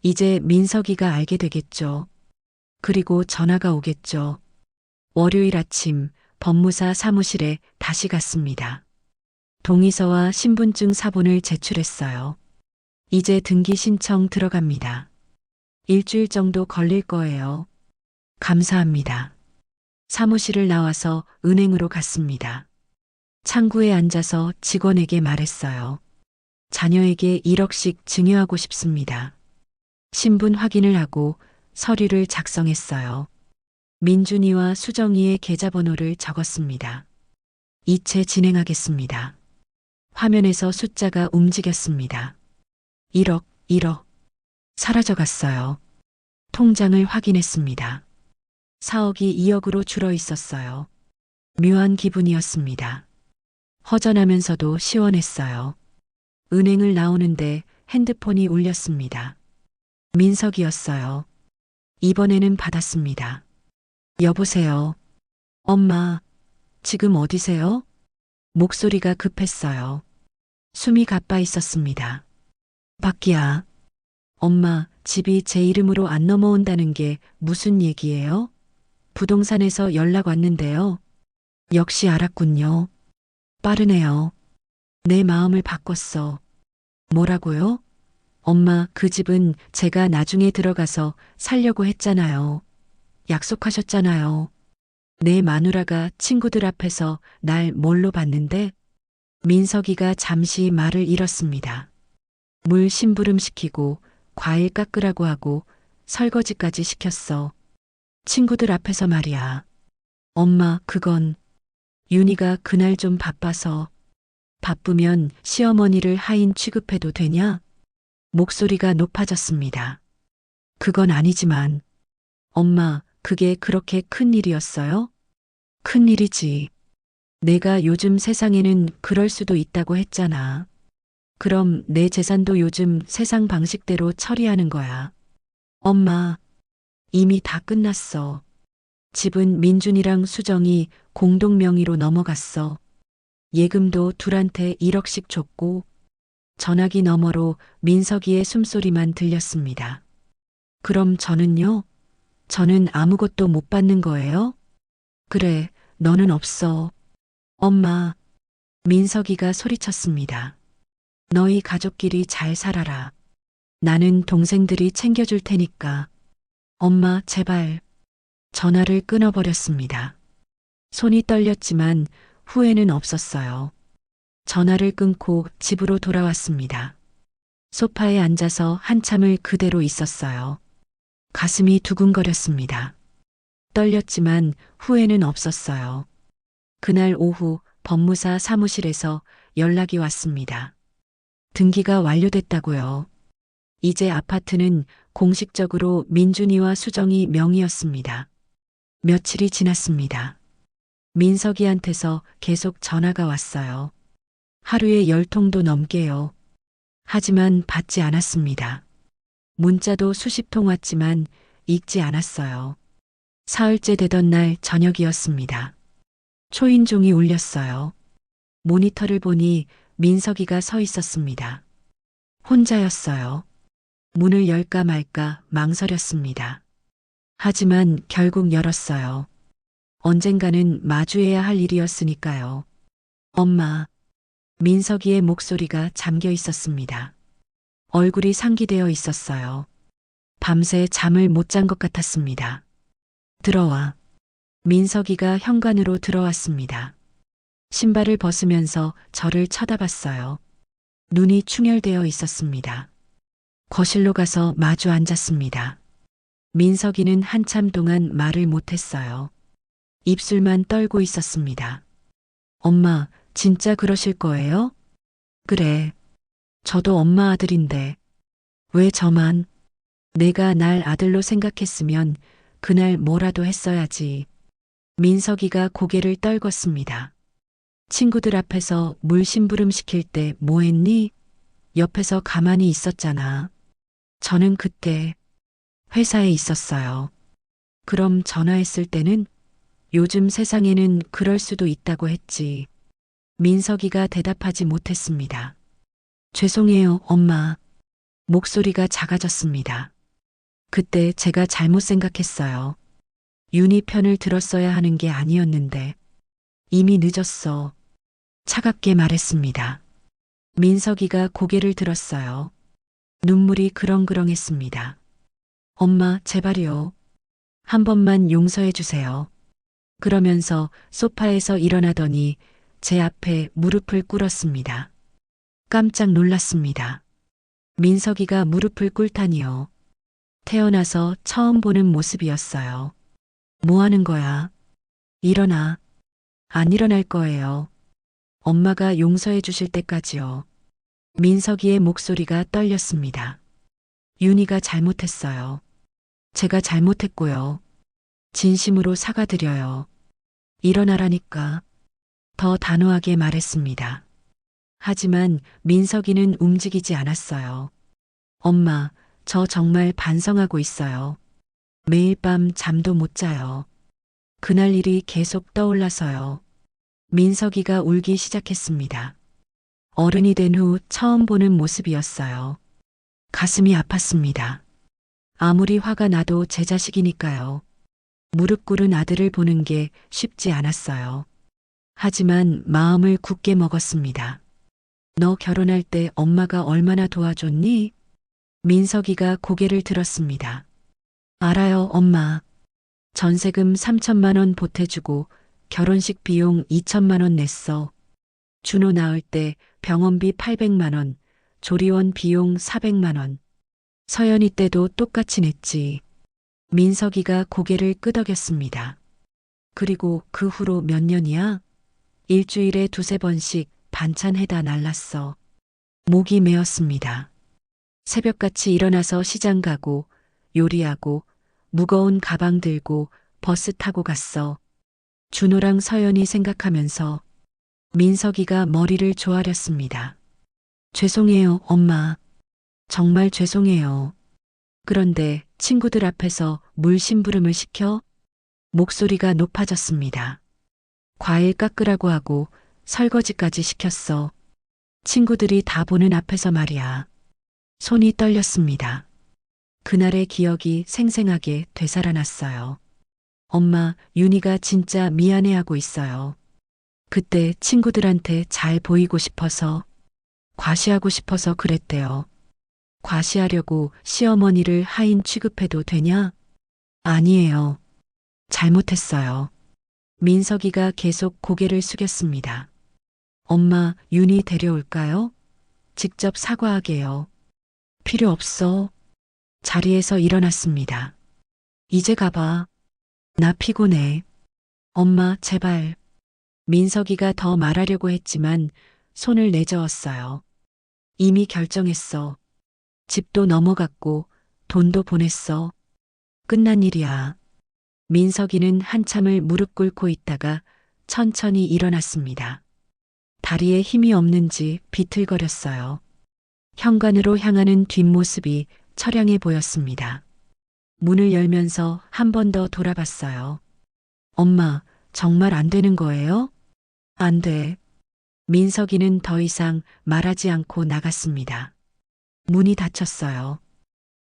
이제 민석이가 알게 되겠죠. 그리고 전화가 오겠죠. 월요일 아침 법무사 사무실에 다시 갔습니다. 동의서와 신분증 사본을 제출했어요. 이제 등기 신청 들어갑니다. 일주일 정도 걸릴 거예요. 감사합니다. 사무실을 나와서 은행으로 갔습니다. 창구에 앉아서 직원에게 말했어요. 자녀에게 1억씩 증여하고 싶습니다. 신분 확인을 하고 서류를 작성했어요. 민준이와 수정이의 계좌번호를 적었습니다. 이체 진행하겠습니다. 화면에서 숫자가 움직였습니다. 1억, 1억. 사라져갔어요. 통장을 확인했습니다. 4억이 2억으로 줄어 있었어요. 묘한 기분이었습니다. 허전하면서도 시원했어요. 은행을 나오는데 핸드폰이 울렸습니다. 민석이었어요. 이번에는 받았습니다. 여보세요. 엄마, 지금 어디세요? 목소리가 급했어요. 숨이 가빠 있었습니다. 밖이야. 엄마, 집이 제 이름으로 안 넘어온다는 게 무슨 얘기예요? 부동산에서 연락 왔는데요. 역시 알았군요. 빠르네요. 내 마음을 바꿨어. 뭐라고요? 엄마, 그 집은 제가 나중에 들어가서 살려고 했잖아요. 약속하셨잖아요. 내 마누라가 친구들 앞에서 날 뭘로 봤는데 민석이가 잠시 말을 잃었습니다. 물 심부름 시키고 과일 깎으라고 하고 설거지까지 시켰어. 친구들 앞에서 말이야. 엄마, 그건 윤희가 그날 좀 바빠서. 바쁘면 시어머니를 하인 취급해도 되냐? 목소리가 높아졌습니다. 그건 아니지만. 엄마, 그게 그렇게 큰 일이었어요? 큰 일이지. 내가 요즘 세상에는 그럴 수도 있다고 했잖아. 그럼 내 재산도 요즘 세상 방식대로 처리하는 거야. 엄마, 이미 다 끝났어. 집은 민준이랑 수정이 공동 명의로 넘어갔어. 예금도 둘한테 1억씩 줬고 전화기 너머로 민석이의 숨소리만 들렸습니다. 그럼 저는요? 저는 아무것도 못 받는 거예요? 그래, 너는 없어. 엄마, 민석이가 소리쳤습니다. 너희 가족끼리 잘 살아라. 나는 동생들이 챙겨줄 테니까. 엄마, 제발. 전화를 끊어버렸습니다. 손이 떨렸지만 후회는 없었어요. 전화를 끊고 집으로 돌아왔습니다. 소파에 앉아서 한참을 그대로 있었어요. 가슴이 두근거렸습니다. 떨렸지만 후회는 없었어요. 그날 오후 법무사 사무실에서 연락이 왔습니다. 등기가 완료됐다고요. 이제 아파트는 공식적으로 민준이와 수정이 명의였습니다. 며칠이 지났습니다. 민석이한테서 계속 전화가 왔어요. 하루에 10통도 넘게요. 하지만 받지 않았습니다. 문자도 수십 통 왔지만 읽지 않았어요. 사흘째 되던 날 저녁이었습니다. 초인종이 울렸어요. 모니터를 보니 민석이가 서 있었습니다. 혼자였어요. 문을 열까 말까 망설였습니다. 하지만 결국 열었어요. 언젠가는 마주해야 할 일이었으니까요. 엄마, 민석이의 목소리가 잠겨 있었습니다. 얼굴이 상기되어 있었어요. 밤새 잠을 못 잔 것 같았습니다. 들어와. 민석이가 현관으로 들어왔습니다. 신발을 벗으면서 저를 쳐다봤어요. 눈이 충혈되어 있었습니다. 거실로 가서 마주 앉았습니다. 민석이는 한참 동안 말을 못했어요. 입술만 떨고 있었습니다. 엄마, 진짜 그러실 거예요? 그래. 저도 엄마 아들인데. 왜 저만? 내가 날 아들로 생각했으면 그날 뭐라도 했어야지. 민석이가 고개를 떨궜습니다. 친구들 앞에서 물 심부름 시킬 때 뭐 했니? 옆에서 가만히 있었잖아. 저는 그때 회사에 있었어요. 그럼 전화했을 때는 요즘 세상에는 그럴 수도 있다고 했지. 민석이가 대답하지 못했습니다. 죄송해요, 엄마. 목소리가 작아졌습니다. 그때 제가 잘못 생각했어요. 윤희 편을 들었어야 하는 게 아니었는데. 이미 늦었어. 차갑게 말했습니다. 민석이가 고개를 들었어요. 눈물이 그렁그렁했습니다. 엄마, 제발요. 한 번만 용서해 주세요. 그러면서 소파에서 일어나더니 제 앞에 무릎을 꿇었습니다. 깜짝 놀랐습니다. 민석이가 무릎을 꿇다니요. 태어나서 처음 보는 모습이었어요. 뭐 하는 거야? 일어나. 안 일어날 거예요. 엄마가 용서해 주실 때까지요. 민석이의 목소리가 떨렸습니다. 윤희가 잘못했어요. 제가 잘못했고요. 진심으로 사과드려요. 일어나라니까. 더 단호하게 말했습니다. 하지만 민석이는 움직이지 않았어요. 엄마, 저 정말 반성하고 있어요. 매일 밤 잠도 못 자요. 그날 일이 계속 떠올라서요. 민석이가 울기 시작했습니다. 어른이 된 후 처음 보는 모습이었어요. 가슴이 아팠습니다. 아무리 화가 나도 제 자식이니까요. 무릎 꿇은 아들을 보는 게 쉽지 않았어요. 하지만 마음을 굳게 먹었습니다. 너 결혼할 때 엄마가 얼마나 도와줬니? 민석이가 고개를 들었습니다. 알아요, 엄마. 전세금 3천만 원 보태주고 결혼식 비용 2천만 원 냈어. 준호 낳을 때 병원비 800만 원, 조리원 비용 400만 원. 서연이 때도 똑같이 냈지. 민석이가 고개를 끄덕였습니다. 그리고 그 후로 몇 년이야? 일주일에 두세 번씩 반찬 해다 날랐어. 목이 메었습니다. 새벽같이 일어나서 시장 가고 요리하고 무거운 가방 들고 버스 타고 갔어. 준호랑 서연이 생각하면서 민석이가 머리를 조아렸습니다. 죄송해요, 엄마. 정말 죄송해요. 그런데 친구들 앞에서 물 심부름을 시켜? 목소리가 높아졌습니다. 과일 깎으라고 하고 설거지까지 시켰어. 친구들이 다 보는 앞에서 말이야. 손이 떨렸습니다. 그날의 기억이 생생하게 되살아났어요. 엄마, 윤희가 진짜 미안해하고 있어요. 그때 친구들한테 잘 보이고 싶어서, 과시하고 싶어서 그랬대요. 과시하려고 시어머니를 하인 취급해도 되냐? 아니에요. 잘못했어요. 민석이가 계속 고개를 숙였습니다. 엄마, 윤희 데려올까요? 직접 사과하게요. 필요 없어. 자리에서 일어났습니다. 이제 가봐. 나 피곤해. 엄마, 제발. 민석이가 더 말하려고 했지만 손을 내저었어요. 이미 결정했어. 집도 넘어갔고 돈도 보냈어. 끝난 일이야. 민석이는 한참을 무릎 꿇고 있다가 천천히 일어났습니다. 다리에 힘이 없는지 비틀거렸어요. 현관으로 향하는 뒷모습이 처량해 보였습니다. 문을 열면서 한 번 더 돌아봤어요. 엄마, 정말 안 되는 거예요? 안 돼. 민석이는 더 이상 말하지 않고 나갔습니다. 문이 닫혔어요.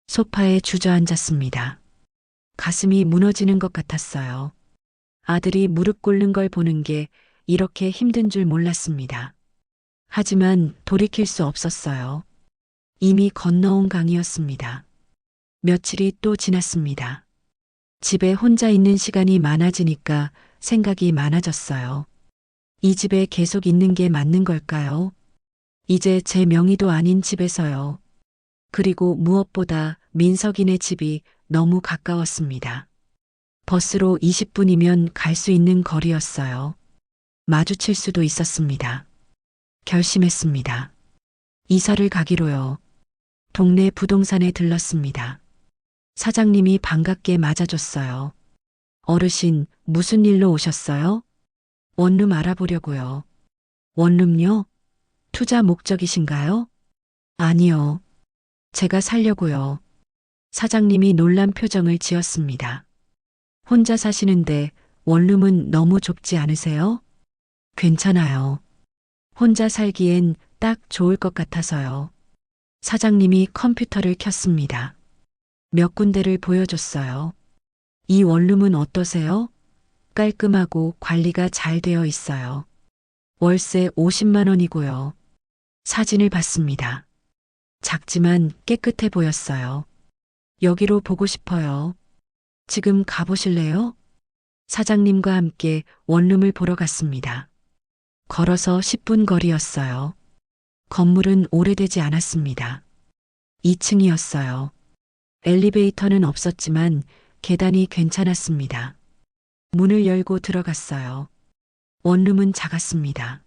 소파에 주저앉았습니다. 가슴이 무너지는 것 같았어요. 아들이 무릎 꿇는 걸 보는 게 이렇게 힘든 줄 몰랐습니다. 하지만 돌이킬 수 없었어요. 이미 건너온 강이었습니다. 며칠이 또 지났습니다. 집에 혼자 있는 시간이 많아지니까 생각이 많아졌어요. 이 집에 계속 있는 게 맞는 걸까요? 이제 제 명의도 아닌 집에서요. 그리고 무엇보다 민석이네 집이 너무 가까웠습니다. 버스로 20분이면 갈 수 있는 거리였어요. 마주칠 수도 있었습니다. 결심했습니다. 이사를 가기로요. 동네 부동산에 들렀습니다. 사장님이 반갑게 맞아줬어요. 어르신, 무슨 일로 오셨어요? 원룸 알아보려고요. 원룸요? 투자 목적이신가요? 아니요. 제가 살려고요. 사장님이 놀란 표정을 지었습니다. 혼자 사시는데 원룸은 너무 좁지 않으세요? 괜찮아요. 혼자 살기엔 딱 좋을 것 같아서요. 사장님이 컴퓨터를 켰습니다. 몇 군데를 보여줬어요. 이 원룸은 어떠세요? 깔끔하고 관리가 잘 되어 있어요. 월세 50만 원이고요. 사진을 봤습니다. 작지만 깨끗해 보였어요. 여기로 보고 싶어요. 지금 가보실래요? 사장님과 함께 원룸을 보러 갔습니다. 걸어서 10분 거리였어요. 건물은 오래되지 않았습니다. 2층이었어요. 엘리베이터는 없었지만 계단이 괜찮았습니다. 문을 열고 들어갔어요. 원룸은 작았습니다.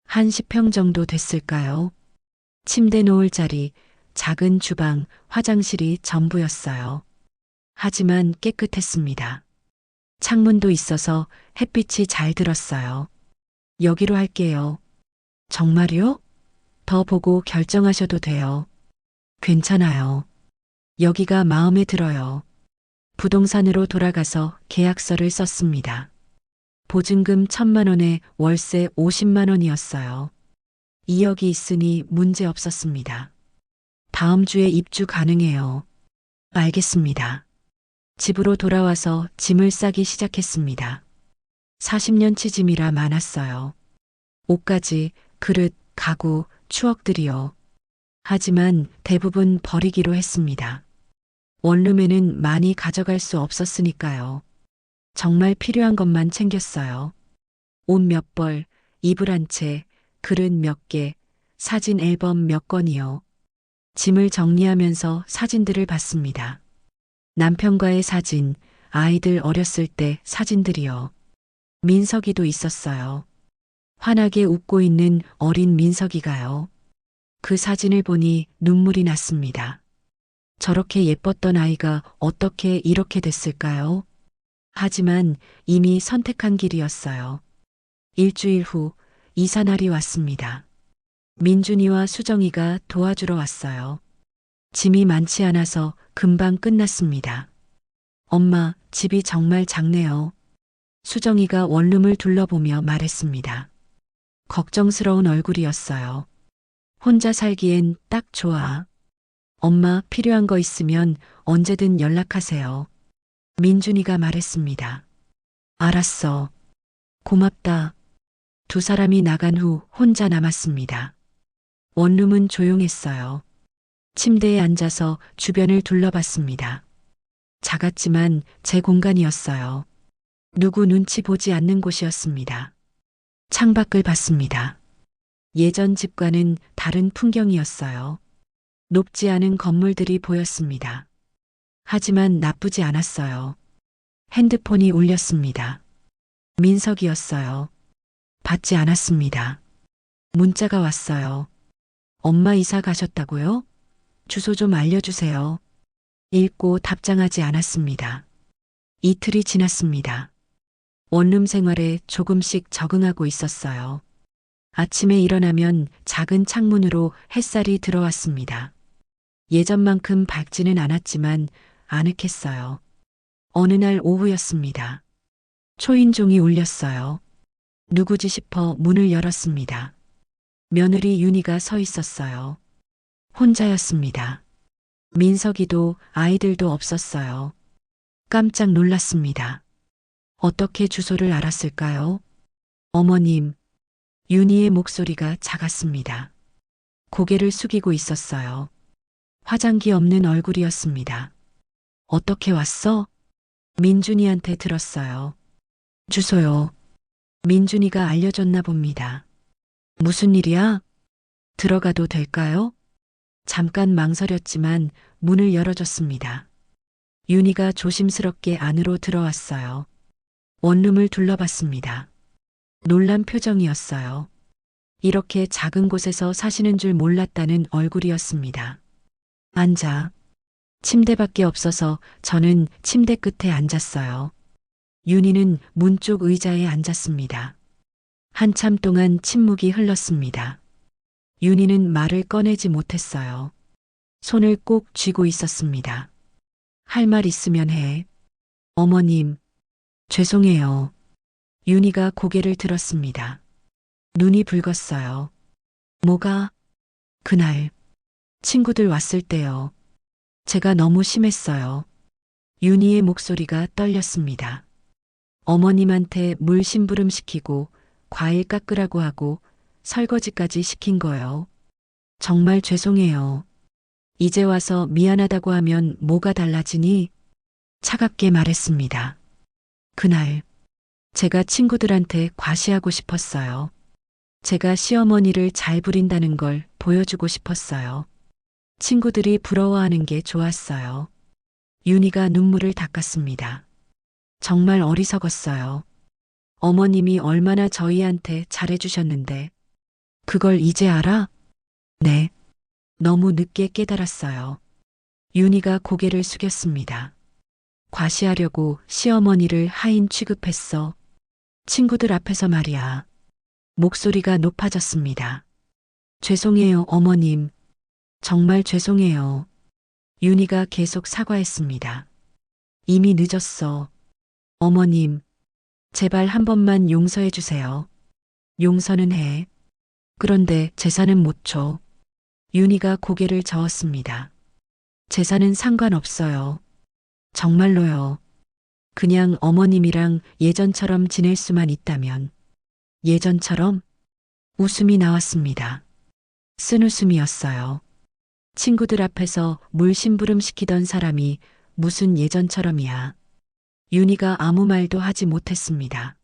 한 10평 정도 됐을까요? 침대 놓을 자리, 작은 주방, 화장실이 전부였어요. 하지만 깨끗했습니다. 창문도 있어서 햇빛이 잘 들었어요. 여기로 할게요. 정말요? 더 보고 결정하셔도 돼요. 괜찮아요. 여기가 마음에 들어요. 부동산으로 돌아가서 계약서를 썼습니다. 보증금 1,000만 원에 월세 50만 원이었어요. 2억이 있으니 문제 없었습니다. 다음 주에 입주 가능해요. 알겠습니다. 집으로 돌아와서 짐을 싸기 시작했습니다. 40년치 짐이라 많았어요. 옷가지, 그릇, 가구, 추억들이요. 하지만 대부분 버리기로 했습니다. 원룸에는 많이 가져갈 수 없었으니까요. 정말 필요한 것만 챙겼어요. 옷 몇 벌, 이불 한 채, 그릇 몇 개, 사진 앨범 몇 건이요. 짐을 정리하면서 사진들을 봤습니다. 남편과의 사진, 아이들 어렸을 때 사진들이요. 민석이도 있었어요. 환하게 웃고 있는 어린 민석이가요. 그 사진을 보니 눈물이 났습니다. 저렇게 예뻤던 아이가 어떻게 이렇게 됐을까요? 하지만 이미 선택한 길이었어요. 일주일 후 이사날이 왔습니다. 민준이와 수정이가 도와주러 왔어요. 짐이 많지 않아서 금방 끝났습니다. 엄마, 집이 정말 작네요. 수정이가 원룸을 둘러보며 말했습니다. 걱정스러운 얼굴이었어요. 혼자 살기엔 딱 좋아. 엄마 필요한 거 있으면 언제든 연락하세요. 민준이가 말했습니다. 알았어. 고맙다. 두 사람이 나간 후 혼자 남았습니다. 원룸은 조용했어요. 침대에 앉아서 주변을 둘러봤습니다. 작았지만 제 공간이었어요. 누구 눈치 보지 않는 곳이었습니다. 창밖을 봤습니다. 예전 집과는 다른 풍경이었어요. 높지 않은 건물들이 보였습니다. 하지만 나쁘지 않았어요. 핸드폰이 울렸습니다. 민석이었어요. 받지 않았습니다. 문자가 왔어요. 엄마 이사 가셨다고요? 주소 좀 알려주세요. 읽고 답장하지 않았습니다. 이틀이 지났습니다. 원룸 생활에 조금씩 적응하고 있었어요. 아침에 일어나면 작은 창문으로 햇살이 들어왔습니다. 예전만큼 밝지는 않았지만 아늑했어요. 어느 날 오후였습니다. 초인종이 울렸어요. 누구지 싶어 문을 열었습니다. 며느리 윤희가 서 있었어요. 혼자였습니다. 민석이도 아이들도 없었어요. 깜짝 놀랐습니다. 어떻게 주소를 알았을까요? 어머님, 윤희의 목소리가 작았습니다. 고개를 숙이고 있었어요. 화장기 없는 얼굴이었습니다. 어떻게 왔어? 민준이한테 들었어요. 주소요. 민준이가 알려줬나 봅니다. 무슨 일이야? 들어가도 될까요? 잠깐 망설였지만 문을 열어줬습니다. 윤희가 조심스럽게 안으로 들어왔어요. 원룸을 둘러봤습니다. 놀란 표정이었어요. 이렇게 작은 곳에서 사시는 줄 몰랐다는 얼굴이었습니다. 앉아. 침대밖에 없어서 저는 침대 끝에 앉았어요. 윤희는 문 쪽 의자에 앉았습니다. 한참 동안 침묵이 흘렀습니다. 윤희는 말을 꺼내지 못했어요. 손을 꼭 쥐고 있었습니다. 할 말 있으면 해. 어머님, 죄송해요. 윤희가 고개를 들었습니다. 눈이 붉었어요. 뭐가? 그날, 친구들 왔을 때요. 제가 너무 심했어요. 윤희의 목소리가 떨렸습니다. 어머님한테 물 심부름 시키고 과일 깎으라고 하고 설거지까지 시킨 거요. 정말 죄송해요. 이제 와서 미안하다고 하면 뭐가 달라지니? 차갑게 말했습니다. 그날, 제가 친구들한테 과시하고 싶었어요. 제가 시어머니를 잘 부린다는 걸 보여주고 싶었어요. 친구들이 부러워하는 게 좋았어요. 윤희가 눈물을 닦았습니다. 정말 어리석었어요. 어머님이 얼마나 저희한테 잘해주셨는데. 그걸 이제 알아? 네. 너무 늦게 깨달았어요. 윤희가 고개를 숙였습니다. 과시하려고 시어머니를 하인 취급했어. 친구들 앞에서 말이야. 목소리가 높아졌습니다. 죄송해요, 어머님. 정말 죄송해요. 윤희가 계속 사과했습니다. 이미 늦었어. 어머님, 제발 한 번만 용서해 주세요. 용서는 해. 그런데 재산은 못 줘. 윤희가 고개를 저었습니다. 재산은 상관없어요. 정말로요. 그냥 어머님이랑 예전처럼 지낼 수만 있다면. 예전처럼? 웃음이 나왔습니다. 쓴웃음이었어요. 친구들 앞에서 물 심부름 시키던 사람이 무슨 예전처럼이야. 윤희가 아무 말도 하지 못했습니다.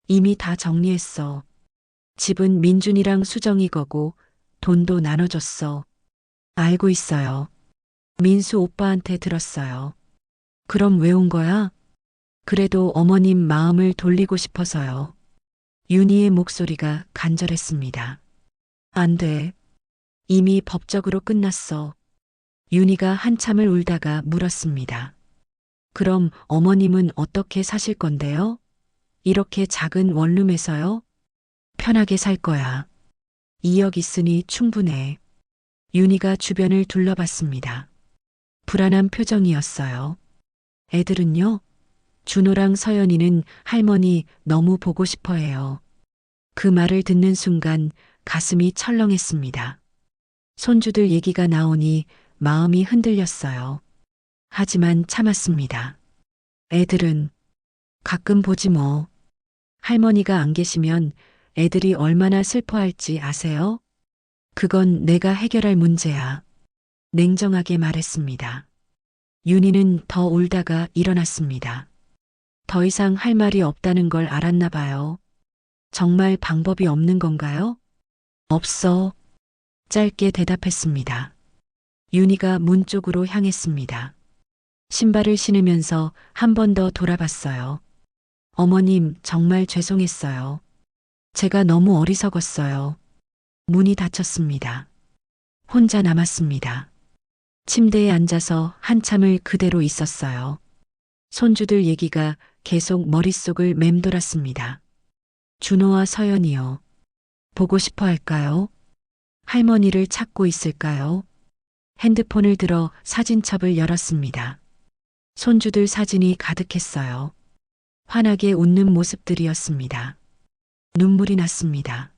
이미 다 정리했어. 집은 민준이랑 수정이 거고 돈도 나눠줬어. 알고 있어요. 민수 오빠한테 들었어요. 그럼 왜 온 거야? 그래도 어머님 마음을 돌리고 싶어서요. 윤희의 목소리가 간절했습니다. 안 돼. 이미 법적으로 끝났어. 윤희가 한참을 울다가 물었습니다. 그럼 어머님은 어떻게 사실 건데요? 이렇게 작은 원룸에서요? 편하게 살 거야. 2억 있으니 충분해. 윤희가 주변을 둘러봤습니다. 불안한 표정이었어요. 애들은요? 준호랑 서연이는 할머니 너무 보고 싶어 해요. 그 말을 듣는 순간 가슴이 철렁했습니다. 손주들 얘기가 나오니 마음이 흔들렸어요. 하지만 참았습니다. 애들은 가끔 보지 뭐. 할머니가 안 계시면 애들이 얼마나 슬퍼할지 아세요? 그건 내가 해결할 문제야. 냉정하게 말했습니다. 윤희는 더 울다가 일어났습니다. 더 이상 할 말이 없다는 걸 알았나 봐요. 정말 방법이 없는 건가요? 없어. 짧게 대답했습니다. 윤희가 문 쪽으로 향했습니다. 신발을 신으면서 한 번 더 돌아봤어요. 어머님, 정말 죄송했어요. 제가 너무 어리석었어요. 문이 닫혔습니다. 혼자 남았습니다. 침대에 앉아서 한참을 그대로 있었어요. 손주들 얘기가 계속 머릿속을 맴돌았습니다. 준호와 서연이요. 보고 싶어 할까요? 할머니를 찾고 있을까요? 핸드폰을 들어 사진첩을 열었습니다. 손주들 사진이 가득했어요. 환하게 웃는 모습들이었습니다. 눈물이 났습니다.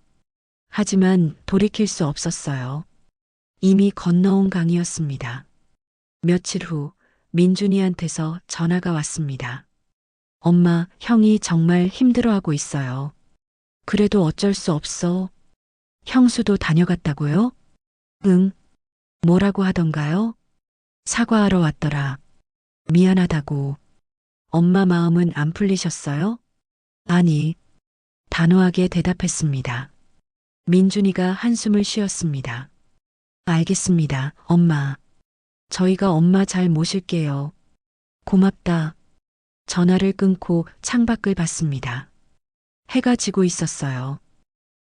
하지만 돌이킬 수 없었어요. 이미 건너온 강이었습니다. 며칠 후 민준이한테서 전화가 왔습니다. 엄마, 형이 정말 힘들어하고 있어요. 그래도 어쩔 수 없어. 형수도 다녀갔다고요? 응. 뭐라고 하던가요? 사과하러 왔더라. 미안하다고. 엄마 마음은 안 풀리셨어요? 아니, 단호하게 대답했습니다. 민준이가 한숨을 쉬었습니다. 알겠습니다, 엄마. 저희가 엄마 잘 모실게요. 고맙다. 전화를 끊고 창밖을 봤습니다. 해가 지고 있었어요.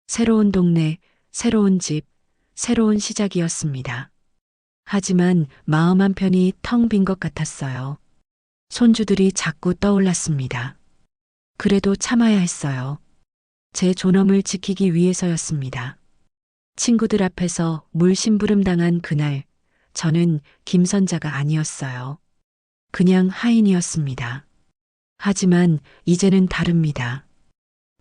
새로운 동네, 새로운 집, 새로운 시작이었습니다. 하지만 마음 한편이 텅 빈 것 같았어요. 손주들이 자꾸 떠올랐습니다. 그래도 참아야 했어요. 제 존엄을 지키기 위해서였습니다. 친구들 앞에서 물심부름 당한 그날, 저는 김선자가 아니었어요. 그냥 하인이었습니다. 하지만 이제는 다릅니다.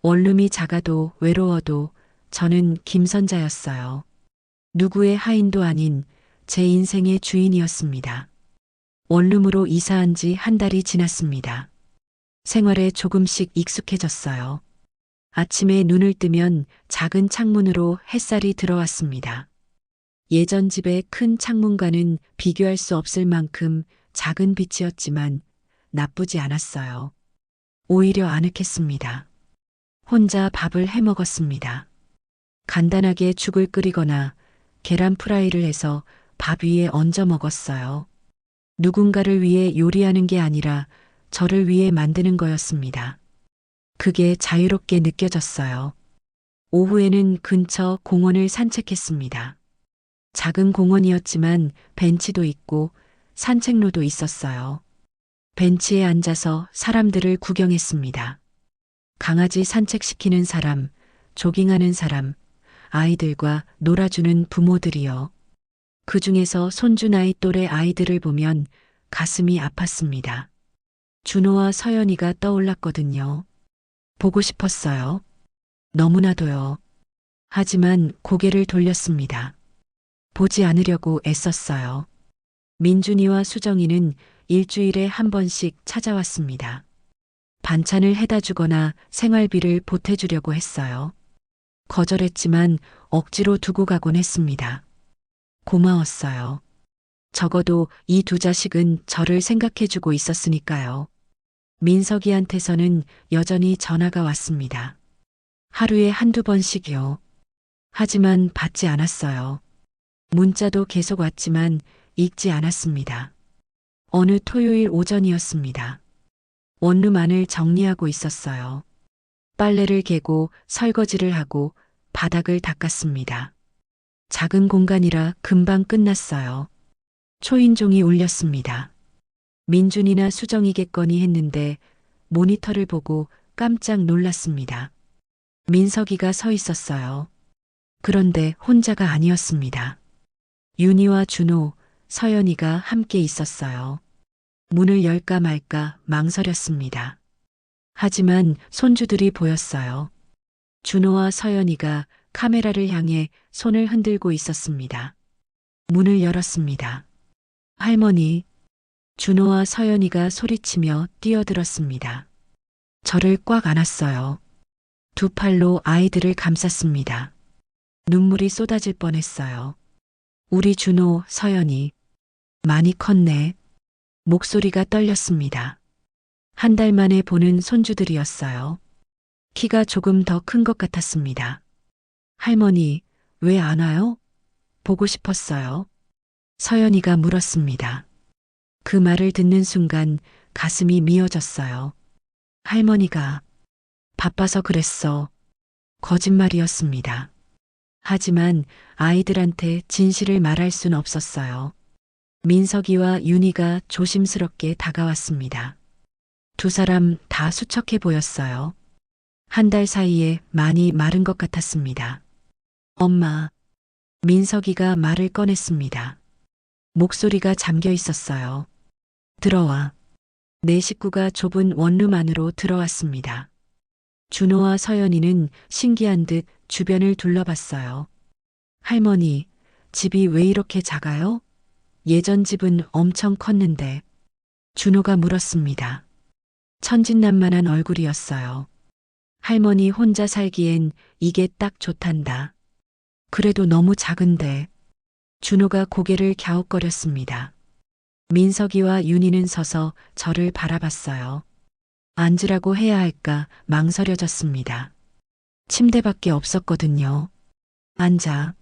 원룸이 작아도 외로워도 저는 김선자였어요. 누구의 하인도 아닌 제 인생의 주인이었습니다. 원룸으로 이사한 지 한 달이 지났습니다. 생활에 조금씩 익숙해졌어요. 아침에 눈을 뜨면 작은 창문으로 햇살이 들어왔습니다. 예전 집의 큰 창문과는 비교할 수 없을 만큼 작은 빛이었지만 나쁘지 않았어요. 오히려 아늑했습니다. 혼자 밥을 해 먹었습니다. 간단하게 죽을 끓이거나 계란 프라이를 해서 밥 위에 얹어 먹었어요. 누군가를 위해 요리하는 게 아니라 저를 위해 만드는 거였습니다. 그게 자유롭게 느껴졌어요. 오후에는 근처 공원을 산책했습니다. 작은 공원이었지만 벤치도 있고 산책로도 있었어요. 벤치에 앉아서 사람들을 구경했습니다. 강아지 산책시키는 사람, 조깅하는 사람, 아이들과 놀아주는 부모들이요. 그 중에서 손주 나이 또래 아이들을 보면 가슴이 아팠습니다. 준호와 서연이가 떠올랐거든요. 보고 싶었어요. 너무나도요. 하지만 고개를 돌렸습니다. 보지 않으려고 애썼어요. 민준이와 수정이는 일주일에 한 번씩 찾아왔습니다. 반찬을 해다 주거나 생활비를 보태주려고 했어요. 거절했지만 억지로 두고 가곤 했습니다. 고마웠어요. 적어도 이 두 자식은 저를 생각해주고 있었으니까요. 민석이한테서는 여전히 전화가 왔습니다. 하루에 한두 번씩이요. 하지만 받지 않았어요. 문자도 계속 왔지만 읽지 않았습니다. 어느 토요일 오전이었습니다. 원룸 안을 정리하고 있었어요. 빨래를 개고 설거지를 하고 바닥을 닦았습니다. 작은 공간이라 금방 끝났어요. 초인종이 울렸습니다. 민준이나 수정이겠거니 했는데 모니터를 보고 깜짝 놀랐습니다. 민석이가 서 있었어요. 그런데 혼자가 아니었습니다. 윤희와 준호, 서연이가 함께 있었어요. 문을 열까 말까 망설였습니다. 하지만 손주들이 보였어요. 준호와 서연이가 카메라를 향해 손을 흔들고 있었습니다. 문을 열었습니다. 할머니, 준호와 서연이가 소리치며 뛰어들었습니다. 저를 꽉 안았어요. 두 팔로 아이들을 감쌌습니다. 눈물이 쏟아질 뻔했어요. 우리 준호, 서연이 많이 컸네. 목소리가 떨렸습니다. 한 달 만에 보는 손주들이었어요. 키가 조금 더 큰 것 같았습니다. 할머니, 왜 안 와요? 보고 싶었어요. 서연이가 물었습니다. 그 말을 듣는 순간 가슴이 미어졌어요. 할머니가 바빠서 그랬어. 거짓말이었습니다. 하지만 아이들한테 진실을 말할 순 없었어요. 민석이와 윤희가 조심스럽게 다가왔습니다. 두 사람 다 수척해 보였어요. 한 달 사이에 많이 마른 것 같았습니다. 엄마, 민석이가 말을 꺼냈습니다. 목소리가 잠겨 있었어요. 들어와. 네 식구가 좁은 원룸 안으로 들어왔습니다. 준호와 서연이는 신기한 듯 주변을 둘러봤어요. 할머니, 집이 왜 이렇게 작아요? 예전 집은 엄청 컸는데. 준호가 물었습니다. 천진난만한 얼굴이었어요. 할머니 혼자 살기엔 이게 딱 좋단다. 그래도 너무 작은데. 준호가 고개를 갸웃거렸습니다. 민석이와 윤희는 서서 저를 바라봤어요. 앉으라고 해야 할까 망설여졌습니다. 침대밖에 없었거든요. 앉아.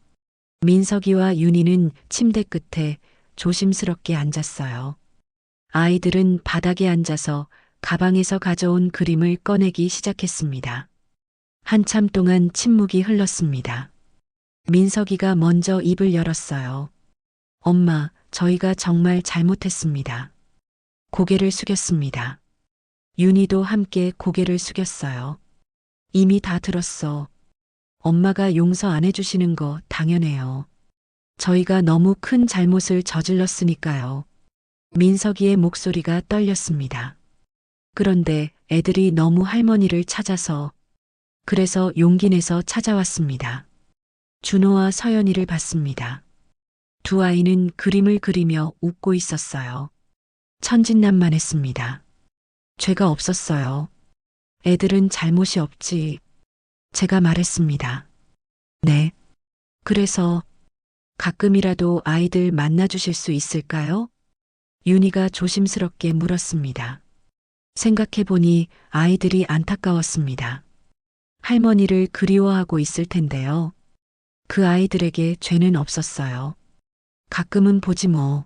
민석이와 윤희는 침대 끝에 조심스럽게 앉았어요. 아이들은 바닥에 앉아서 가방에서 가져온 그림을 꺼내기 시작했습니다. 한참 동안 침묵이 흘렀습니다. 민석이가 먼저 입을 열었어요. 엄마, 저희가 정말 잘못했습니다. 고개를 숙였습니다. 윤희도 함께 고개를 숙였어요. 이미 다 들었어. 엄마가 용서 안 해주시는 거 당연해요. 저희가 너무 큰 잘못을 저질렀으니까요. 민석이의 목소리가 떨렸습니다. 그런데 애들이 너무 할머니를 찾아서, 그래서 용기 내서 찾아왔습니다. 준호와 서연이를 봤습니다. 두 아이는 그림을 그리며 웃고 있었어요. 천진난만했습니다. 죄가 없었어요. 애들은 잘못이 없지. 제가 말했습니다. 네. 그래서 가끔이라도 아이들 만나주실 수 있을까요? 윤희가 조심스럽게 물었습니다. 생각해보니 아이들이 안타까웠습니다. 할머니를 그리워하고 있을 텐데요. 그 아이들에게 죄는 없었어요. 가끔은 보지 뭐.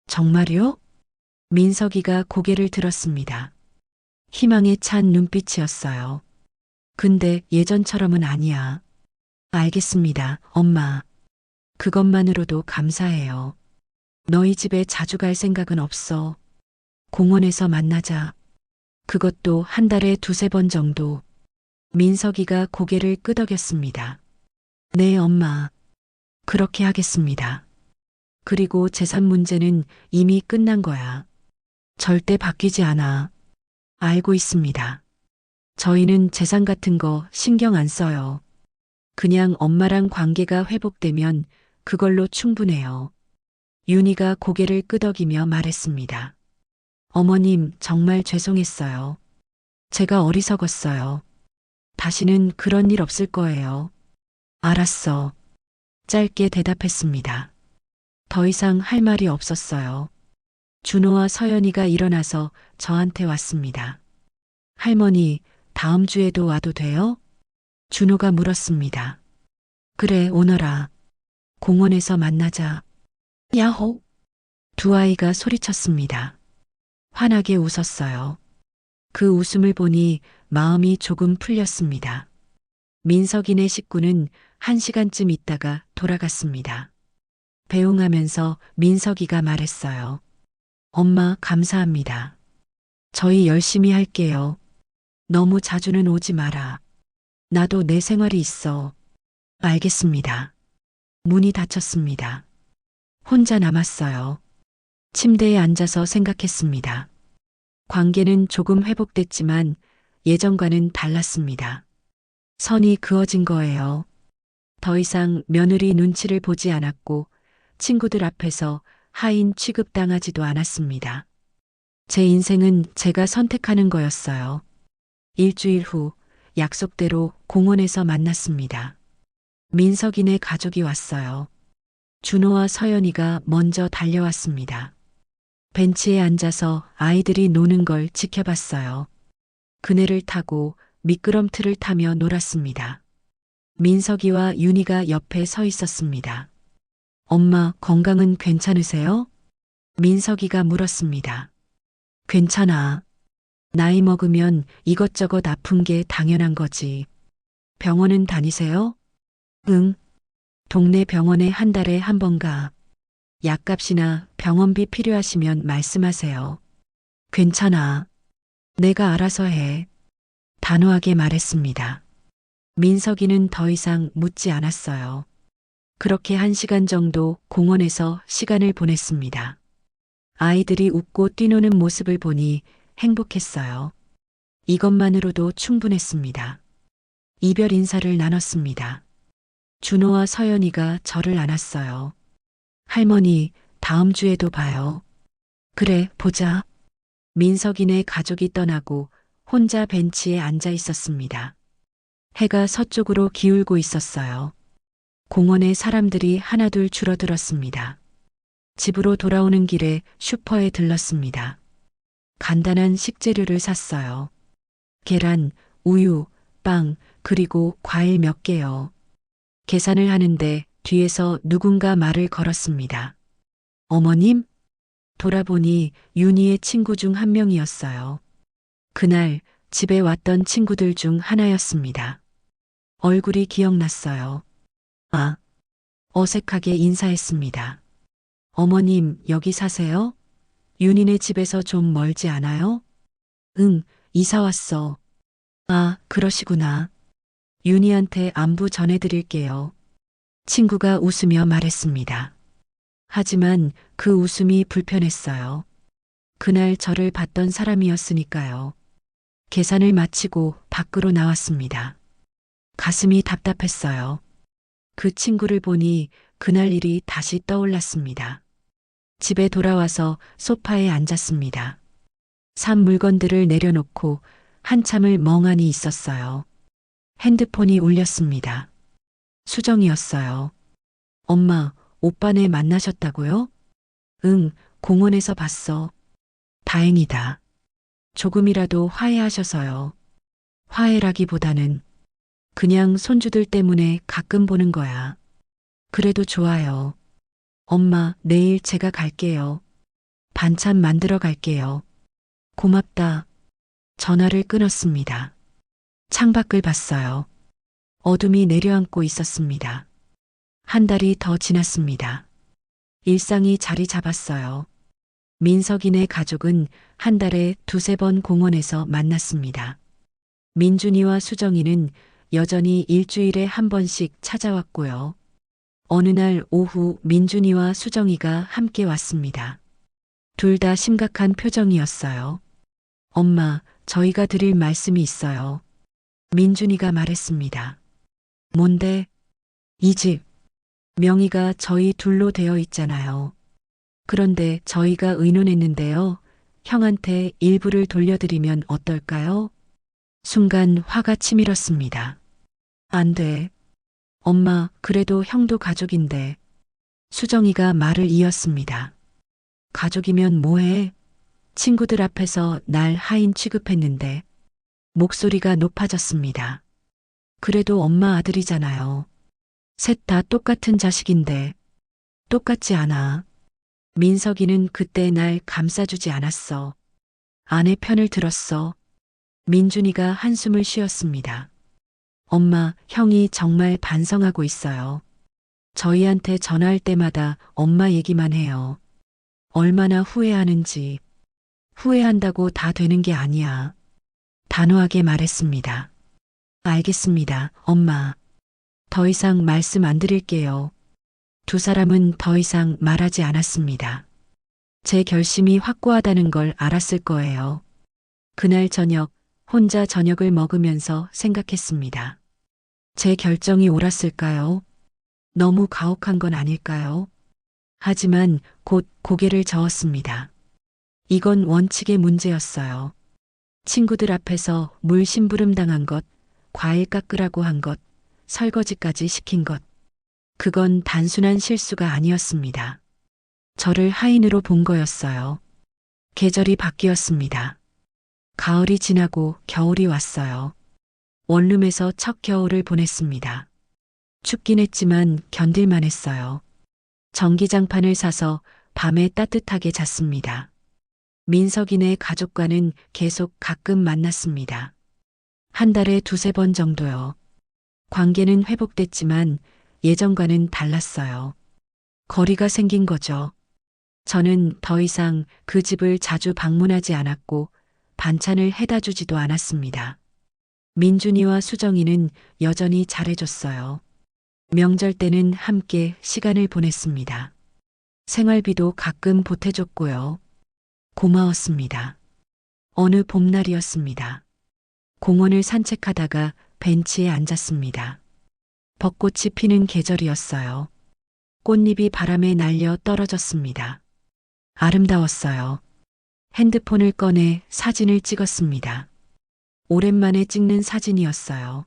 정말요? 민석이가 고개를 들었습니다. 희망에 찬 눈빛이었어요. 근데 예전처럼은 아니야. 알겠습니다, 엄마. 그것만으로도 감사해요. 너희 집에 자주 갈 생각은 없어. 공원에서 만나자. 그것도 한 달에 두세 번 정도. 민석이가 고개를 끄덕였습니다. 네, 엄마. 그렇게 하겠습니다. 그리고 재산 문제는 이미 끝난 거야. 절대 바뀌지 않아. 알고 있습니다. 저희는 재산 같은 거 신경 안 써요. 그냥 엄마랑 관계가 회복되면 그걸로 충분해요. 윤희가 고개를 끄덕이며 말했습니다. 어머님, 정말 죄송했어요. 제가 어리석었어요. 다시는 그런 일 없을 거예요. 알았어. 짧게 대답했습니다. 더 이상 할 말이 없었어요. 준호와 서연이가 일어나서 저한테 왔습니다. 할머니, 다음 주에도 와도 돼요? 준호가 물었습니다. 그래, 오너라. 공원에서 만나자. 야호! 두 아이가 소리쳤습니다. 환하게 웃었어요. 그 웃음을 보니 마음이 조금 풀렸습니다. 민석이네 식구는 1시간쯤 있다가 돌아갔습니다. 배웅하면서 민석이가 말했어요. 엄마, 감사합니다. 저희 열심히 할게요. 너무 자주는 오지 마라. 나도 내 생활이 있어. 알겠습니다. 문이 닫혔습니다. 혼자 남았어요. 침대에 앉아서 생각했습니다. 관계는 조금 회복됐지만 예전과는 달랐습니다. 선이 그어진 거예요. 더 이상 며느리 눈치를 보지 않았고 친구들 앞에서 하인 취급당하지도 않았습니다. 제 인생은 제가 선택하는 거였어요. 일주일 후 약속대로 공원에서 만났습니다. 민석이네 가족이 왔어요. 준호와 서연이가 먼저 달려왔습니다. 벤치에 앉아서 아이들이 노는 걸 지켜봤어요. 그네를 타고 미끄럼틀을 타며 놀았습니다. 민석이와 윤희가 옆에 서 있었습니다. 엄마, 건강은 괜찮으세요? 민석이가 물었습니다. 괜찮아. 나이 먹으면 이것저것 아픈 게 당연한 거지. 병원은 다니세요? 응. 동네 병원에 한 달에 한 번 가. 약값이나 병원비 필요하시면 말씀하세요. 괜찮아. 내가 알아서 해. 단호하게 말했습니다. 민석이는 더 이상 묻지 않았어요. 그렇게 1시간 정도 공원에서 시간을 보냈습니다. 아이들이 웃고 뛰노는 모습을 보니 행복했어요. 이것만으로도 충분했습니다. 이별 인사를 나눴습니다. 준호와 서연이가 저를 안았어요. 할머니, 다음 주에도 봐요. 그래, 보자. 민석이네 가족이 떠나고 혼자 벤치에 앉아 있었습니다. 해가 서쪽으로 기울고 있었어요. 공원에 사람들이 하나둘 줄어들었습니다. 집으로 돌아오는 길에 슈퍼에 들렀습니다. 간단한 식재료를 샀어요. 계란, 우유, 빵, 그리고 과일 몇 개요. 계산을 하는데 뒤에서 누군가 말을 걸었습니다. 어머님? 돌아보니 윤희의 친구 중 한 명이었어요. 그날 집에 왔던 친구들 중 하나였습니다. 얼굴이 기억났어요. 아, 어색하게 인사했습니다. 어머님, 여기 사세요? 윤희네 집에서 좀 멀지 않아요? 응, 이사 왔어. 아, 그러시구나. 윤희한테 안부 전해드릴게요. 친구가 웃으며 말했습니다. 하지만 그 웃음이 불편했어요. 그날 저를 봤던 사람이었으니까요. 계산을 마치고 밖으로 나왔습니다. 가슴이 답답했어요. 그 친구를 보니 그날 일이 다시 떠올랐습니다. 집에 돌아와서 소파에 앉았습니다. 산 물건들을 내려놓고 한참을 멍하니 있었어요. 핸드폰이 울렸습니다. 수정이었어요. 엄마, 오빠네 만나셨다고요? 응, 공원에서 봤어. 다행이다. 조금이라도 화해하셔서요. 화해라기보다는 그냥 손주들 때문에 가끔 보는 거야. 그래도 좋아요. 엄마, 내일 제가 갈게요. 반찬 만들어 갈게요. 고맙다. 전화를 끊었습니다. 창밖을 봤어요. 어둠이 내려앉고 있었습니다. 한 달이 더 지났습니다. 일상이 자리 잡았어요. 민석이네 가족은 한 달에 두세 번 공원에서 만났습니다. 민준이와 수정이는 여전히 일주일에 한 번씩 찾아왔고요. 어느 날 오후 민준이와 수정이가 함께 왔습니다. 둘 다 심각한 표정이었어요. 엄마, 저희가 드릴 말씀이 있어요. 민준이가 말했습니다. 뭔데? 이 집. 명의가 저희 둘로 되어 있잖아요. 그런데 저희가 의논했는데요. 형한테 일부를 돌려드리면 어떨까요? 순간 화가 치밀었습니다. 안 돼. 엄마, 그래도 형도 가족인데. 수정이가 말을 이었습니다. 가족이면 뭐해? 친구들 앞에서 날 하인 취급했는데. 목소리가 높아졌습니다. 그래도 엄마 아들이잖아요. 셋 다 똑같은 자식인데. 똑같지 않아. 민석이는 그때 날 감싸주지 않았어. 아내 편을 들었어. 민준이가 한숨을 쉬었습니다. 엄마, 형이 정말 반성하고 있어요. 저희한테 전화할 때마다 엄마 얘기만 해요. 얼마나 후회하는지. 후회한다고 다 되는 게 아니야. 단호하게 말했습니다. 알겠습니다, 엄마. 더 이상 말씀 안 드릴게요. 두 사람은 더 이상 말하지 않았습니다. 제 결심이 확고하다는 걸 알았을 거예요. 그날 저녁, 혼자 저녁을 먹으면서 생각했습니다. 제 결정이 옳았을까요? 너무 가혹한 건 아닐까요? 하지만 곧 고개를 저었습니다. 이건 원칙의 문제였어요. 친구들 앞에서 물 심부름 당한 것, 과일 깎으라고 한 것, 설거지까지 시킨 것. 그건 단순한 실수가 아니었습니다. 저를 하인으로 본 거였어요. 계절이 바뀌었습니다. 가을이 지나고 겨울이 왔어요. 원룸에서 첫 겨울을 보냈습니다. 춥긴 했지만 견딜만 했어요. 전기장판을 사서 밤에 따뜻하게 잤습니다. 민석이네 가족과는 계속 가끔 만났습니다. 한 달에 두세 번 정도요. 관계는 회복됐지만 예전과는 달랐어요. 거리가 생긴 거죠. 저는 더 이상 그 집을 자주 방문하지 않았고 반찬을 해다 주지도 않았습니다. 민준이와 수정이는 여전히 잘해줬어요. 명절 때는 함께 시간을 보냈습니다. 생활비도 가끔 보태줬고요. 고마웠습니다. 어느 봄날이었습니다. 공원을 산책하다가 벤치에 앉았습니다. 벚꽃이 피는 계절이었어요. 꽃잎이 바람에 날려 떨어졌습니다. 아름다웠어요. 핸드폰을 꺼내 사진을 찍었습니다. 오랜만에 찍는 사진이었어요.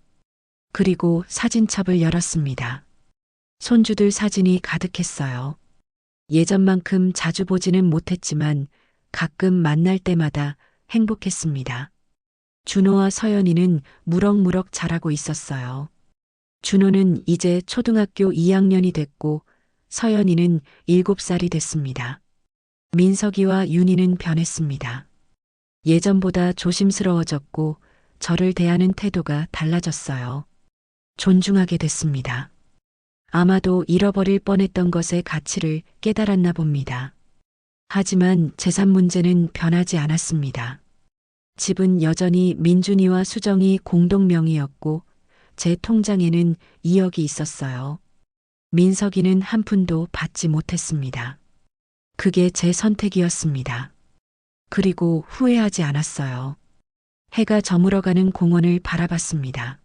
그리고 사진첩을 열었습니다. 손주들 사진이 가득했어요. 예전만큼 자주 보지는 못했지만 가끔 만날 때마다 행복했습니다. 준호와 서연이는 무럭무럭 자라고 있었어요. 준호는 이제 초등학교 2학년이 됐고 서연이는 7살이 됐습니다. 민석이와 윤희는 변했습니다. 예전보다 조심스러워졌고 저를 대하는 태도가 달라졌어요. 존중하게 됐습니다. 아마도 잃어버릴 뻔했던 것의 가치를 깨달았나 봅니다. 하지만 재산 문제는 변하지 않았습니다. 집은 여전히 민준이와 수정이 공동 명의였고 제 통장에는 2억이 있었어요. 민석이는 한 푼도 받지 못했습니다. 그게 제 선택이었습니다. 그리고 후회하지 않았어요. 해가 저물어가는 공원을 바라봤습니다.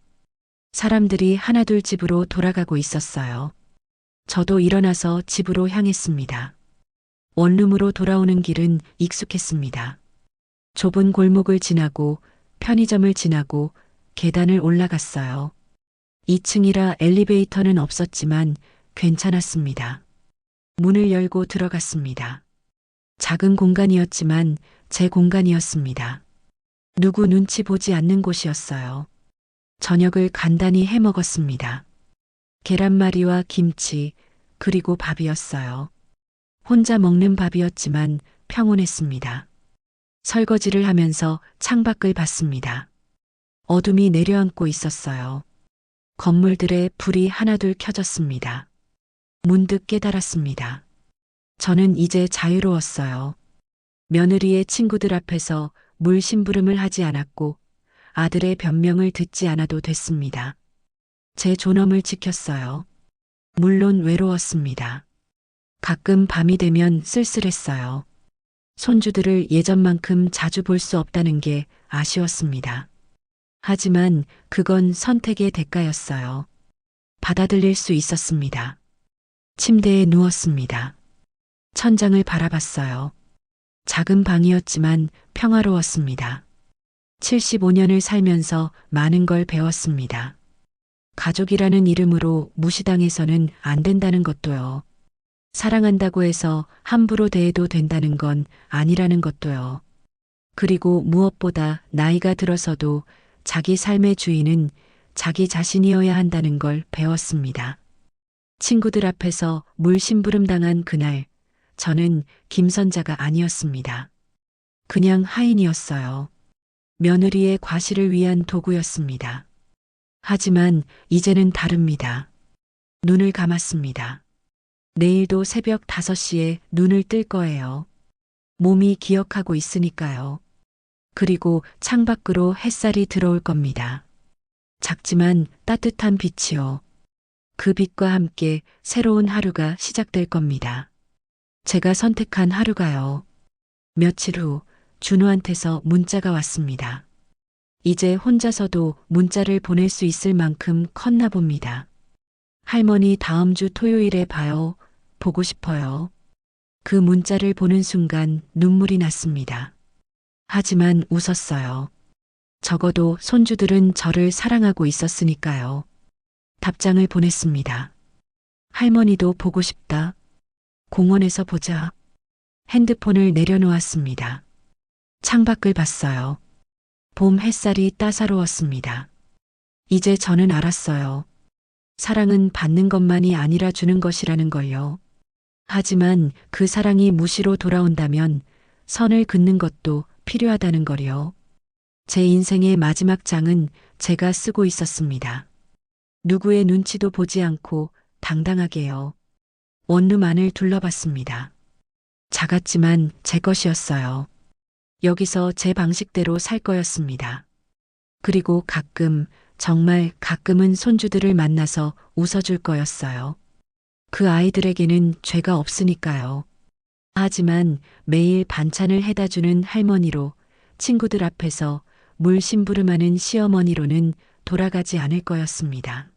사람들이 하나둘 집으로 돌아가고 있었어요. 저도 일어나서 집으로 향했습니다. 원룸으로 돌아오는 길은 익숙했습니다. 좁은 골목을 지나고 편의점을 지나고 계단을 올라갔어요. 2층이라 엘리베이터는 없었지만 괜찮았습니다. 문을 열고 들어갔습니다. 작은 공간이었지만 제 공간이었습니다. 누구 눈치 보지 않는 곳이었어요. 저녁을 간단히 해 먹었습니다. 계란말이와 김치, 그리고 밥이었어요. 혼자 먹는 밥이었지만 평온했습니다. 설거지를 하면서 창밖을 봤습니다. 어둠이 내려앉고 있었어요. 건물들의 불이 하나둘 켜졌습니다. 문득 깨달았습니다. 저는 이제 자유로웠어요. 며느리의 친구들 앞에서 물 심부름을 하지 않았고 아들의 변명을 듣지 않아도 됐습니다. 제 존엄을 지켰어요. 물론 외로웠습니다. 가끔 밤이 되면 쓸쓸했어요. 손주들을 예전만큼 자주 볼 수 없다는 게 아쉬웠습니다. 하지만 그건 선택의 대가였어요. 받아들일 수 있었습니다. 침대에 누웠습니다. 천장을 바라봤어요. 작은 방이었지만 평화로웠습니다. 75년을 살면서 많은 걸 배웠습니다. 가족이라는 이름으로 무시당해서는 안 된다는 것도요. 사랑한다고 해서 함부로 대해도 된다는 건 아니라는 것도요. 그리고 무엇보다 나이가 들어서도 자기 삶의 주인은 자기 자신이어야 한다는 걸 배웠습니다. 친구들 앞에서 물 심부름 당한 그날, 저는 김선자가 아니었습니다. 그냥 하인이었어요. 며느리의 과시를 위한 도구였습니다. 하지만 이제는 다릅니다. 눈을 감았습니다. 내일도 새벽 5시에 눈을 뜰 거예요. 몸이 기억하고 있으니까요. 그리고 창밖으로 햇살이 들어올 겁니다. 작지만 따뜻한 빛이요. 그 빛과 함께 새로운 하루가 시작될 겁니다. 제가 선택한 하루가요. 며칠 후 준호한테서 문자가 왔습니다. 이제 혼자서도 문자를 보낼 수 있을 만큼 컸나 봅니다. 할머니 다음 주 토요일에 봐요. 보고 싶어요. 그 문자를 보는 순간 눈물이 났습니다. 하지만 웃었어요. 적어도 손주들은 저를 사랑하고 있었으니까요. 답장을 보냈습니다. 할머니도 보고 싶다. 공원에서 보자. 핸드폰을 내려놓았습니다. 창밖을 봤어요. 봄 햇살이 따사로웠습니다. 이제 저는 알았어요. 사랑은 받는 것만이 아니라 주는 것이라는 걸요. 하지만 그 사랑이 무시로 돌아온다면 선을 긋는 것도 필요하다는 걸요. 제 인생의 마지막 장은 제가 쓰고 있었습니다. 누구의 눈치도 보지 않고 당당하게요. 원룸 안을 둘러봤습니다. 작았지만 제 것이었어요. 여기서 제 방식대로 살 거였습니다. 그리고 가끔, 정말 가끔은 손주들을 만나서 웃어줄 거였어요. 그 아이들에게는 죄가 없으니까요. 하지만 매일 반찬을 해다 주는 할머니로, 친구들 앞에서 물 심부름하는 시어머니로는 돌아가지 않을 거였습니다.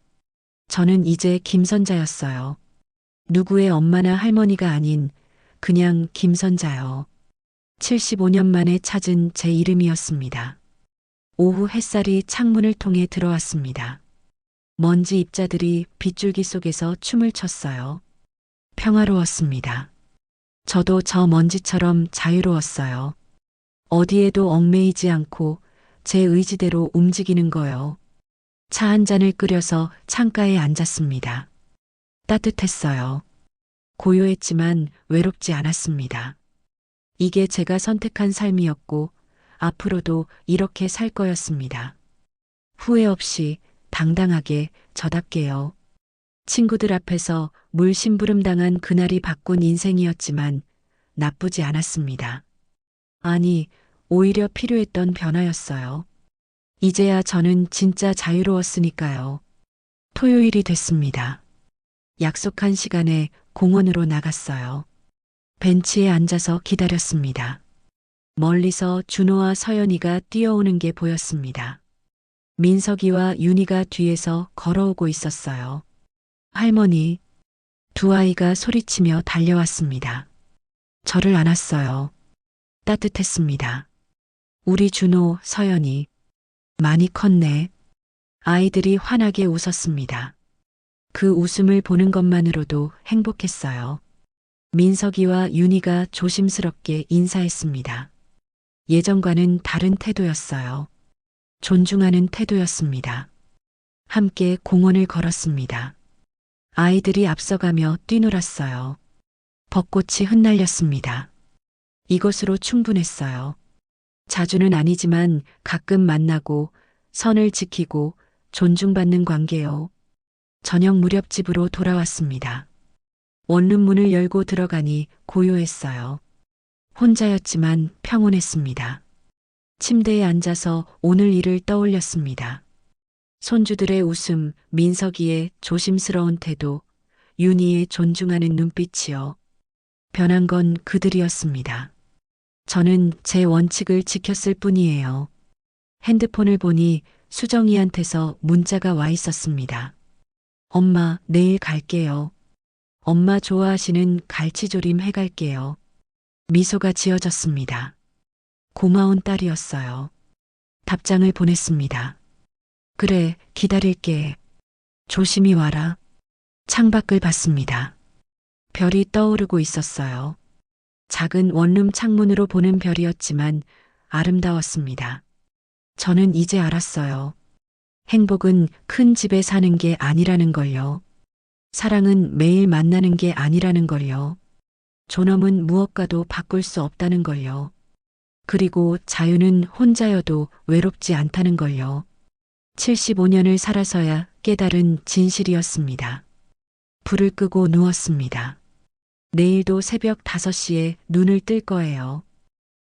저는 이제 김선자였어요. 누구의 엄마나 할머니가 아닌 그냥 김선자요. 75년 만에 찾은 제 이름이었습니다. 오후 햇살이 창문을 통해 들어왔습니다. 먼지 입자들이 빗줄기 속에서 춤을 췄어요. 평화로웠습니다. 저도 저 먼지처럼 자유로웠어요. 어디에도 얽매이지 않고 제 의지대로 움직이는 거요. 차 한 잔을 끓여서 창가에 앉았습니다. 따뜻했어요. 고요했지만 외롭지 않았습니다. 이게 제가 선택한 삶이었고 앞으로도 이렇게 살 거였습니다. 후회 없이 당당하게 저답게요. 친구들 앞에서 물 심부름 당한 그날이 바꾼 인생이었지만 나쁘지 않았습니다. 아니, 오히려 필요했던 변화였어요. 이제야 저는 진짜 자유로웠으니까요. 토요일이 됐습니다. 약속한 시간에 공원으로 나갔어요. 벤치에 앉아서 기다렸습니다. 멀리서 준호와 서연이가 뛰어오는 게 보였습니다. 민석이와 윤희가 뒤에서 걸어오고 있었어요. 할머니, 두 아이가 소리치며 달려왔습니다. 저를 안았어요. 따뜻했습니다. 우리 준호, 서연이 많이 컸네. 아이들이 환하게 웃었습니다. 그 웃음을 보는 것만으로도 행복했어요. 민석이와 윤희가 조심스럽게 인사했습니다. 예전과는 다른 태도였어요. 존중하는 태도였습니다. 함께 공원을 걸었습니다. 아이들이 앞서가며 뛰놀았어요. 벚꽃이 흩날렸습니다. 이것으로 충분했어요. 자주는 아니지만 가끔 만나고 선을 지키고 존중받는 관계요. 저녁 무렵 집으로 돌아왔습니다. 원룸문을 열고 들어가니 고요했어요. 혼자였지만 평온했습니다. 침대에 앉아서 오늘 일을 떠올렸습니다. 손주들의 웃음, 민석이의 조심스러운 태도, 윤희의 존중하는 눈빛이요. 변한 건 그들이었습니다. 저는 제 원칙을 지켰을 뿐이에요. 핸드폰을 보니 수정이한테서 문자가 와 있었습니다. 엄마, 내일 갈게요. 엄마 좋아하시는 갈치조림 해갈게요. 미소가 지어졌습니다. 고마운 딸이었어요. 답장을 보냈습니다. 그래, 기다릴게. 조심히 와라. 창밖을 봤습니다. 별이 떠오르고 있었어요. 작은 원룸 창문으로 보는 별이었지만 아름다웠습니다. 저는 이제 알았어요. 행복은 큰 집에 사는 게 아니라는 걸요. 사랑은 매일 만나는 게 아니라는 걸요. 존엄은 무엇과도 바꿀 수 없다는 걸요. 그리고 자유는 혼자여도 외롭지 않다는 걸요. 75년을 살아서야 깨달은 진실이었습니다. 불을 끄고 누웠습니다. 내일도 새벽 5시에 눈을 뜰 거예요.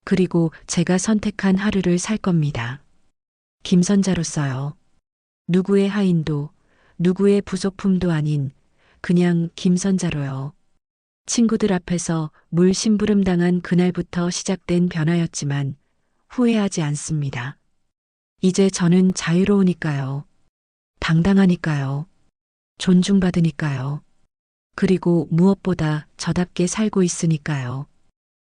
그리고 제가 선택한 하루를 살 겁니다. 김선자로서요. 누구의 하인도, 누구의 부속품도 아닌 그냥 김선자로요. 친구들 앞에서 물 심부름 당한 그날부터 시작된 변화였지만 후회하지 않습니다. 이제 저는 자유로우니까요. 당당하니까요. 존중받으니까요. 그리고 무엇보다 저답게 살고 있으니까요.